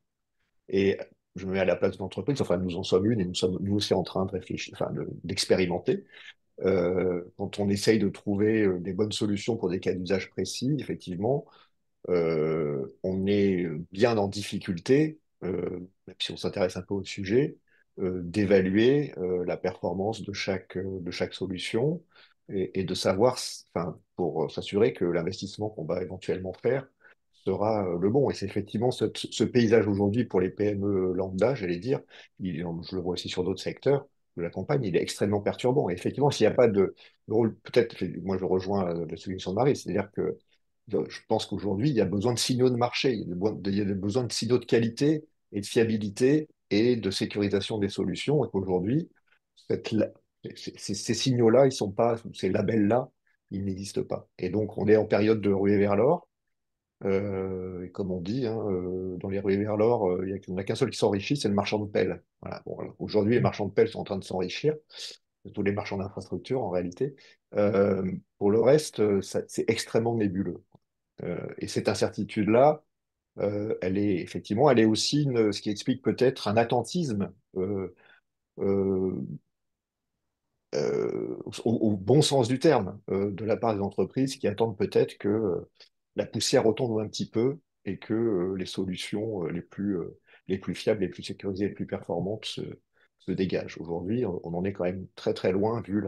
et je me mets à la place de l'entreprise, enfin nous en sommes une et nous sommes nous aussi en train de réfléchir, enfin d'expérimenter. Quand on essaye de trouver des bonnes solutions pour des cas d'usage précis, effectivement, on est bien en difficulté, même si on s'intéresse un peu au sujet, d'évaluer la performance de chaque solution. et de savoir, enfin, pour s'assurer que l'investissement qu'on va éventuellement faire sera le bon. Et c'est effectivement ce paysage aujourd'hui pour les PME lambda, j'allais dire, je le vois aussi sur d'autres secteurs de la campagne, il est extrêmement perturbant. Et effectivement, s'il n'y a pas de rôle, peut-être, moi je rejoins la solution de Marie, c'est-à-dire que je pense qu'aujourd'hui, il y a besoin de signaux de marché, il y a besoin de signaux de qualité et de fiabilité et de sécurisation des solutions. Et qu'aujourd'hui, cette, ces signaux-là, ils sont pas, ces labels-là, ils n'existent pas. Et donc, on est en période de ruée vers l'or. Et comme on dit, hein, dans les ruées vers l'or, il n'y a qu'un seul qui s'enrichit, c'est le marchand de pelle. Voilà. Bon, alors, aujourd'hui, les marchands de pelle sont en train de s'enrichir, tous les marchands d'infrastructures en réalité. Pour le reste, c'est extrêmement nébuleux. Et cette incertitude-là, elle est aussi ce qui explique peut-être un attentisme euh, au bon sens du terme, de la part des entreprises qui attendent peut-être que la poussière retombe un petit peu et que les solutions les plus fiables, les plus sécurisées, les plus performantes se dégagent. Aujourd'hui, on en est quand même très très loin vu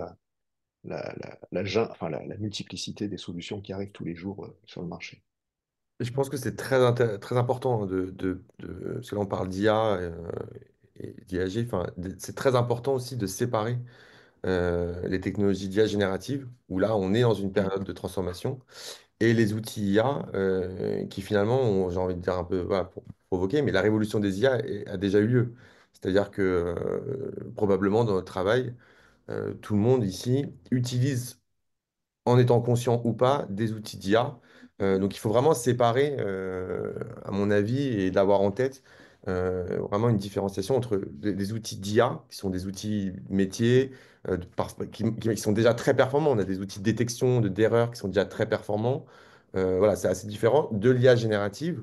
la multiplicité des solutions qui arrivent tous les jours sur le marché. Et je pense que c'est très important hein, parce que là on parle d'IA et d'IAG, enfin, c'est très important aussi de séparer les technologies d'IA générative, où là on est dans une Mm. période de transformation, et les outils IA qui finalement, j'ai envie de dire un peu voilà, pour provoquer, mais la révolution des IA a déjà eu lieu. C'est-à-dire que probablement dans notre travail, tout le monde ici utilise en étant conscient ou pas des outils d'IA. Donc il faut vraiment séparer, à mon avis, et d'avoir en tête vraiment une différenciation entre des outils d'IA, qui sont des outils métiers, qui sont déjà très performants. On a des outils de détection d'erreurs qui sont déjà très performants. Voilà, c'est assez différent de l'IA générative,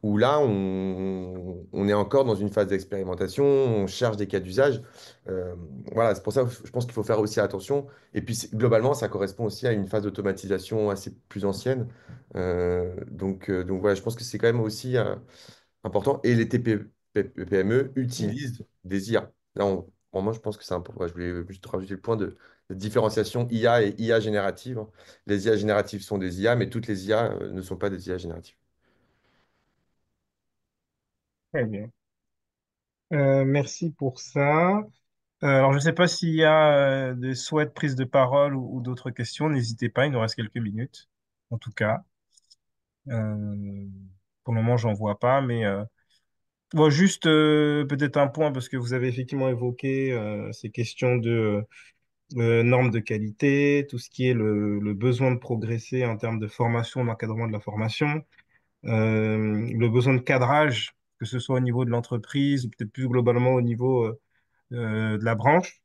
où là, on est encore dans une phase d'expérimentation, on cherche des cas d'usage. Euh, voilà, c'est pour ça que je pense qu'il faut faire aussi attention et puis globalement, ça correspond aussi à une phase d'automatisation assez plus ancienne. Donc voilà, je pense que c'est quand même aussi important. Et les PME Mm. utilisent des IA. Là, pour moi, je pense que c'est important. Ouais, je voulais juste rajouter le point de différenciation IA et IA générative, hein. Les IA génératives sont des IA, mais toutes les IA ne sont pas des IA génératives. Très bien. Merci pour ça. Alors, je ne sais pas s'il y a des souhaits de prise de parole ou d'autres questions. N'hésitez pas, il nous reste quelques minutes. En tout cas, Euh, pour le moment, j'en vois pas, mais bon, juste peut-être un point parce que vous avez effectivement évoqué ces questions de normes de qualité, tout ce qui est le besoin de progresser en termes de formation, d'encadrement de la formation, le besoin de cadrage, que ce soit au niveau de l'entreprise ou peut-être plus globalement au niveau de la branche.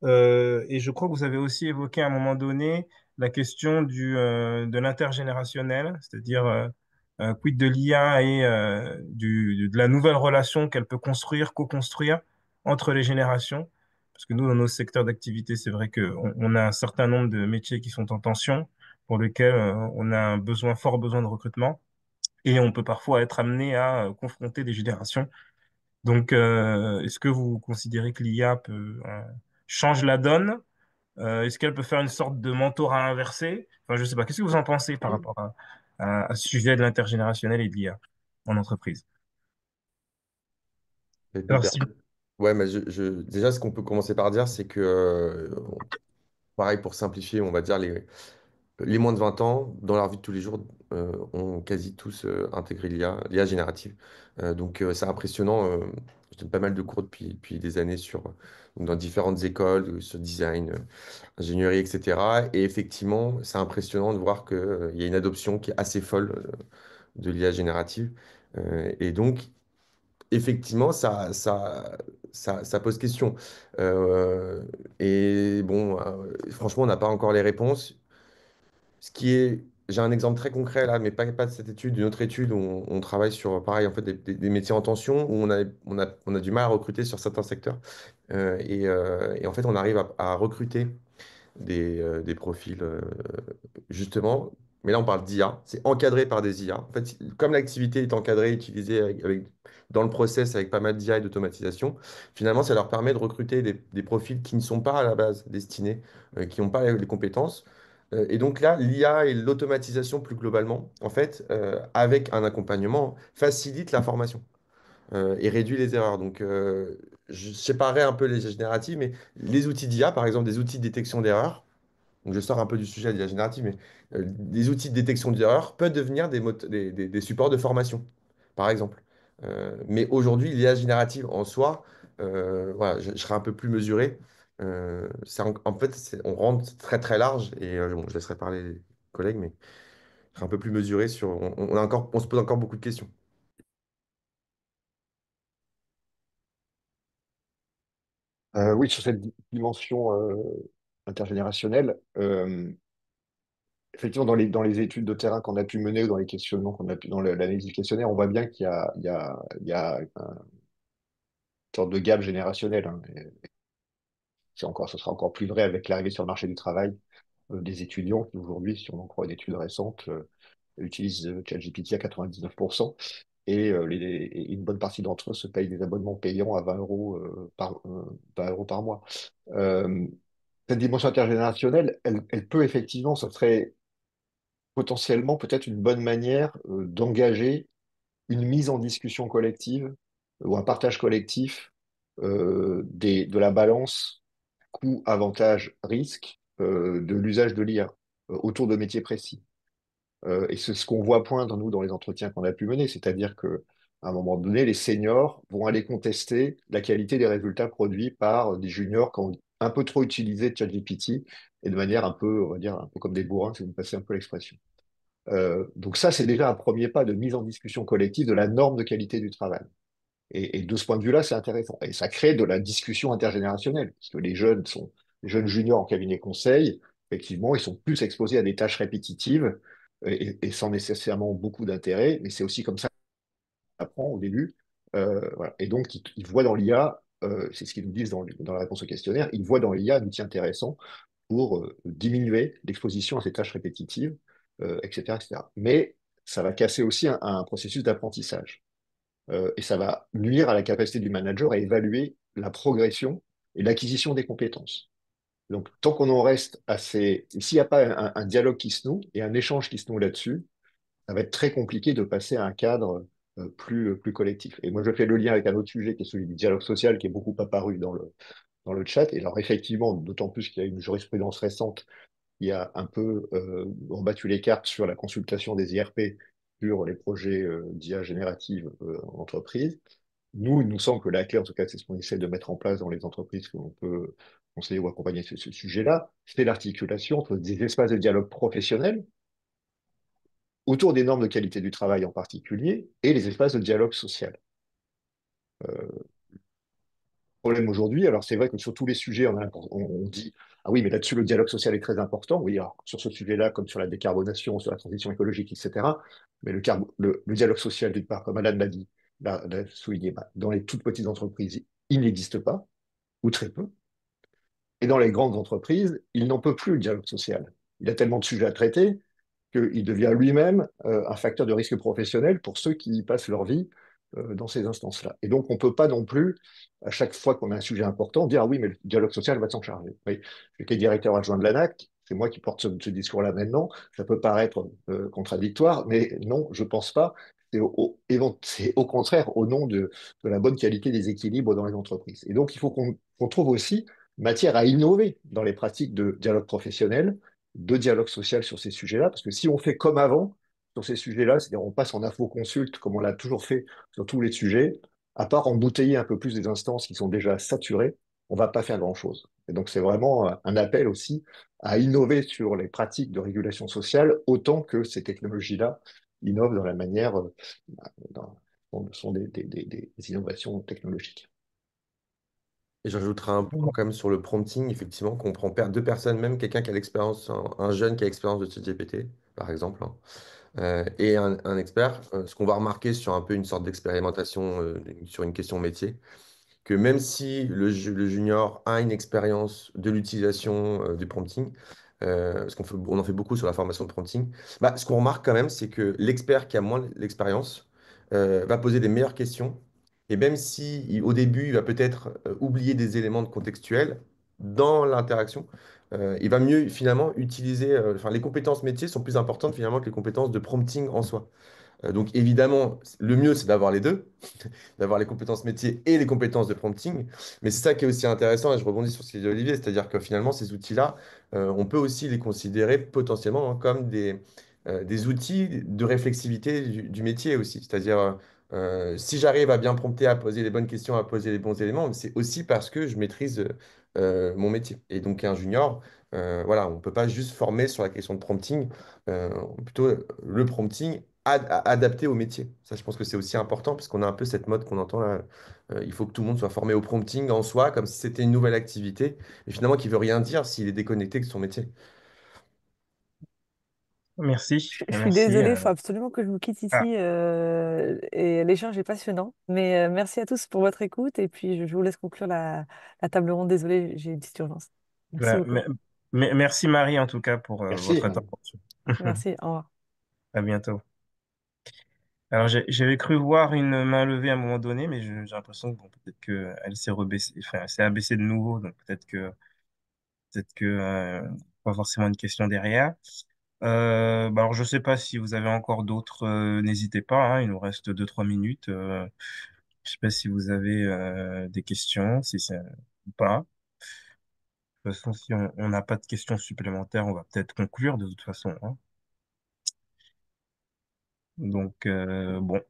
Et je crois que vous avez aussi évoqué à un moment donné la question de l'intergénérationnel, c'est-à-dire quid de l'IA et de la nouvelle relation qu'elle peut construire, co-construire entre les générations. Parce que nous, dans nos secteurs d'activité, c'est vrai qu'on a un certain nombre de métiers qui sont en tension, pour lesquels on a un besoin, fort besoin de recrutement, et on peut parfois être amené à confronter des générations. Donc, est-ce que vous considérez que l'IA peut change la donne? Est-ce qu'elle peut faire une sorte de mentorat inversé? Enfin, je sais pas. Qu'est-ce que vous en pensez par rapport à ce sujet de l'intergénérationnel et de l'IA en entreprise? Et tu me Alors, permets. si... Ouais, mais déjà, ce qu'on peut commencer par dire, c'est que, pareil, pour simplifier, on va dire les moins de 20 ans, dans leur vie de tous les jours, ont quasi tous intégré l'IA générative. C'est impressionnant. Je donne pas mal de cours depuis des années dans différentes écoles, sur design, ingénierie, etc. Et effectivement, c'est impressionnant de voir qu'il y a une adoption qui est assez folle de l'IA générative. Et donc, effectivement, ça pose question. Euh, et bon, franchement, on n'a pas encore les réponses. J'ai un exemple très concret là, mais pas de cette étude, d'une autre étude où on travaille sur, pareil, en fait, des métiers en tension, où on a du mal à recruter sur certains secteurs. Et en fait, on arrive à recruter des profils, justement, Mais là, on parle d'IA. C'est encadré par des IA. En fait, comme l'activité est encadrée, utilisée dans le process avec pas mal d'IA et d'automatisation, finalement, ça leur permet de recruter des profils qui ne sont pas à la base destinés, qui n'ont pas les compétences. Et donc là, l'IA et l'automatisation plus globalement, en fait, avec un accompagnement, facilite la formation et réduit les erreurs. Donc, je séparerai un peu les génératives, mais les outils d'IA, par exemple, des outils de détection d'erreurs, donc je sors un peu du sujet de l'IA générative, mais des outils de détection d'erreurs peuvent devenir des supports de formation, par exemple. Mais aujourd'hui, l'IA générative en soi, voilà, je serai un peu plus mesuré. En fait, on rentre très très large et bon, je laisserai parler les collègues, mais je serai un peu plus mesuré sur. On se pose encore beaucoup de questions. Oui, sur cette dimension intergénérationnelle, effectivement, dans les études de terrain qu'on a pu mener ou dans les questionnements qu'on a pu, dans l'analyse du questionnaire, on voit bien qu'il y a une sorte de gap générationnel, hein. Et ce sera encore plus vrai avec l'arrivée sur le marché du travail des étudiants qui aujourd'hui, si on en croit une étude récente, utilisent ChatGPT à 99%. Et une bonne partie d'entre eux se payent des abonnements payants à 20 euros, 20 euros par mois. Euh, cette dimension intergénérationnelle, elle peut effectivement, ça serait potentiellement peut-être une bonne manière d'engager une mise en discussion collective ou un partage collectif de la balance coût, avantage, risque de l'usage de l'IA autour de métiers précis. Et c'est ce qu'on voit poindre, nous, dans les entretiens qu'on a pu mener, c'est-à-dire que à un moment donné, les seniors vont aller contester la qualité des résultats produits par des juniors qui ont un peu trop utilisé ChatGPT et de manière un peu, on va dire, un peu comme des bourrins, si vous me passez un peu l'expression. Donc ça, c'est déjà un premier pas de mise en discussion collective de la norme de qualité du travail. Et de ce point de vue-là, c'est intéressant. Et ça crée de la discussion intergénérationnelle, parce que les jeunes juniors en cabinet conseil, effectivement, ils sont plus exposés à des tâches répétitives et sans nécessairement beaucoup d'intérêt, mais c'est aussi comme ça qu'on apprend au début. Voilà. Et donc, ils voient dans l'IA, c'est ce qu'ils nous disent dans la réponse au questionnaire, ils voient dans l'IA un outil intéressant pour diminuer l'exposition à ces tâches répétitives, etc., etc. Mais ça va casser aussi un processus d'apprentissage et ça va nuire à la capacité du manager à évaluer la progression et l'acquisition des compétences. Donc, tant qu'on en reste à ces... S'il n'y a pas un dialogue qui se noue et un échange qui se noue là-dessus, ça va être très compliqué de passer à un cadre plus collectif. Et moi, je fais le lien avec un autre sujet qui est celui du dialogue social, qui est beaucoup apparu dans le chat. Et alors, effectivement, d'autant plus qu'il y a une jurisprudence récente qui a un peu rebattu les cartes sur la consultation des IRP sur les projets d'IA générative en entreprise. Nous, il nous semble que la clé, en tout cas, c'est ce qu'on essaie de mettre en place dans les entreprises que l'on peut conseiller ou accompagner ce sujet-là, c'est l'articulation entre des espaces de dialogue professionnels autour des normes de qualité du travail en particulier et les espaces de dialogue social. Problème aujourd'hui, alors c'est vrai que sur tous les sujets, on dit, ah oui, mais là-dessus, le dialogue social est très important. Oui, alors sur ce sujet-là, comme sur la décarbonation, sur la transition écologique, etc. Mais le dialogue social, d'une part, comme Alan l'a dit, l'a souligné, bah, dans les toutes petites entreprises, il n'existe pas, ou très peu. Et dans les grandes entreprises, il n'en peut plus, le dialogue social. Il a tellement de sujets à traiter qu'il devient lui-même un facteur de risque professionnel pour ceux qui passent leur vie dans ces instances-là. Et donc, on ne peut pas non plus, à chaque fois qu'on a un sujet important, dire ah oui, mais le dialogue social va s'en charger. Oui, j'étais directeur adjoint de l'ANAC, c'est moi qui porte ce discours-là maintenant. Ça peut paraître contradictoire, mais non, je ne pense pas. C'est au contraire au nom de la bonne qualité des équilibres dans les entreprises. Et donc, il faut qu'on trouve aussi matière à innover dans les pratiques de dialogue professionnel de dialogue social sur ces sujets-là, parce que si on fait comme avant sur ces sujets-là, c'est-à-dire on passe en infoconsulte comme on l'a toujours fait sur tous les sujets, à part embouteiller un peu plus des instances qui sont déjà saturées, on ne va pas faire grand-chose. Et donc c'est vraiment un appel aussi à innover sur les pratiques de régulation sociale autant que ces technologies-là innovent dans la manière, sont des innovations technologiques. Et j'ajouterai un point quand même sur le prompting, effectivement, qu'on prend deux personnes, même quelqu'un qui a l'expérience, un jeune qui a l'expérience de ChatGPT, par exemple, hein, et un expert. Ce qu'on va remarquer sur un peu une sorte d'expérimentation sur une question métier, que même si le junior a une expérience de l'utilisation du prompting, parce on en fait beaucoup sur la formation de prompting. Bah, ce qu'on remarque quand même, c'est que l'expert qui a moins l'expérience va poser des meilleures questions. Et même si au début, il va peut-être oublier des éléments de contextuel dans l'interaction, il va mieux finalement utiliser, enfin, les compétences métiers sont plus importantes finalement que les compétences de prompting en soi. Donc évidemment, le mieux, c'est d'avoir les deux, d'avoir les compétences métiers et les compétences de prompting. Mais c'est ça qui est aussi intéressant, et je rebondis sur ce qu'il dit Olivier, c'est-à-dire que finalement, ces outils-là, on peut aussi les considérer potentiellement, hein, comme des outils de réflexivité du métier aussi. C'est-à-dire, si j'arrive à bien prompter, à poser les bonnes questions, à poser les bons éléments, c'est aussi parce que je maîtrise mon métier. Et donc, un junior, voilà, on ne peut pas juste former sur la question de prompting, plutôt le prompting adapté au métier. Ça, je pense que c'est aussi important parce qu'on a un peu cette mode qu'on entend là. Il faut que tout le monde soit formé au prompting en soi, comme si c'était une nouvelle activité, et finalement qui veut rien dire s'il est déconnecté de son métier. Merci, Je suis merci. désolée, il faut absolument que je vous quitte Ah, ici et l'échange est passionnant. Mais merci à tous pour votre écoute et puis je vous laisse conclure la table ronde. Désolée, j'ai une petite urgence. Merci voilà. beaucoup. Merci Marie en tout cas pour Merci. votre intervention. Merci, au revoir. À bientôt. Alors j'avais cru voir une main levée à un moment donné, mais j'ai l'impression que bon, peut-être que elle s'est rebaissée, enfin elle s'est abaissée de nouveau, donc peut-être que pas forcément une question derrière. Bah alors je sais pas si vous avez encore d'autres, n'hésitez pas, hein, il nous reste 2-3 minutes. Je sais pas si vous avez des questions, si c'est ou pas. De toute façon, si on n'a pas de questions supplémentaires, on va peut-être conclure de toute façon, hein. Donc bon,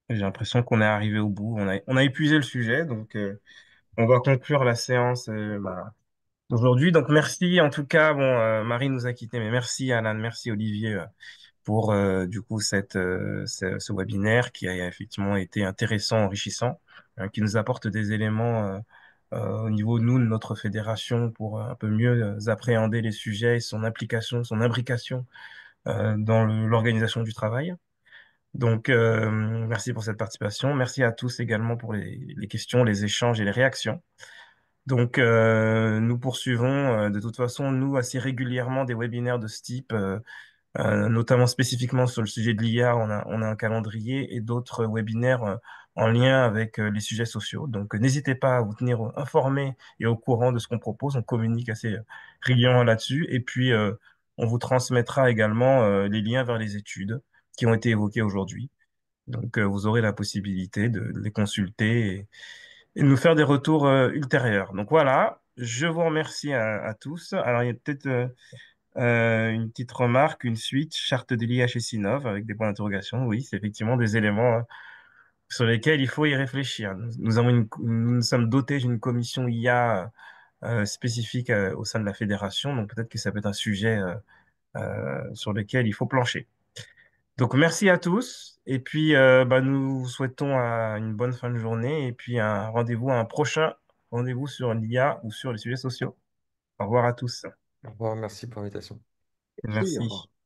j'ai l'impression qu'on est arrivé au bout. On a épuisé le sujet, donc on va conclure la séance bah, d'aujourd'hui. Donc merci en tout cas. Bon, Marie nous a quittés, mais merci Alan, merci Olivier pour du coup ce webinaire qui a effectivement été intéressant, enrichissant, qui nous apporte des éléments au niveau nous de notre fédération pour un peu mieux appréhender les sujets, son implication, son imbrication dans l'organisation du travail. Donc merci pour cette participation. Merci à tous également pour les questions, les échanges et les réactions. Donc, nous poursuivons de toute façon, nous, assez régulièrement des webinaires de ce type, notamment spécifiquement sur le sujet de l'IA. On a un calendrier et d'autres webinaires en lien avec les sujets sociaux. Donc, n'hésitez pas à vous tenir informés et au courant de ce qu'on propose. On communique assez régulièrement là-dessus. Et puis, on vous transmettra également les liens vers les études qui ont été évoquées aujourd'hui. Donc, vous aurez la possibilité de les consulter et de nous faire des retours ultérieurs. Donc voilà, je vous remercie à tous. Alors, il y a peut-être une petite remarque, une suite, charte de l'IA chez Sinov avec des points d'interrogation. Oui, c'est effectivement des éléments sur lesquels il faut y réfléchir. Nous nous sommes dotés d'une commission IA spécifique au sein de la fédération, donc peut-être que ça peut être un sujet sur lequel il faut plancher. Donc merci à tous et puis bah, nous vous souhaitons une bonne fin de journée et puis un rendez-vous à un prochain rendez-vous sur l'IA ou sur les sujets sociaux. Au revoir à tous. Au revoir, merci pour l'invitation. Merci. Au Merci. revoir.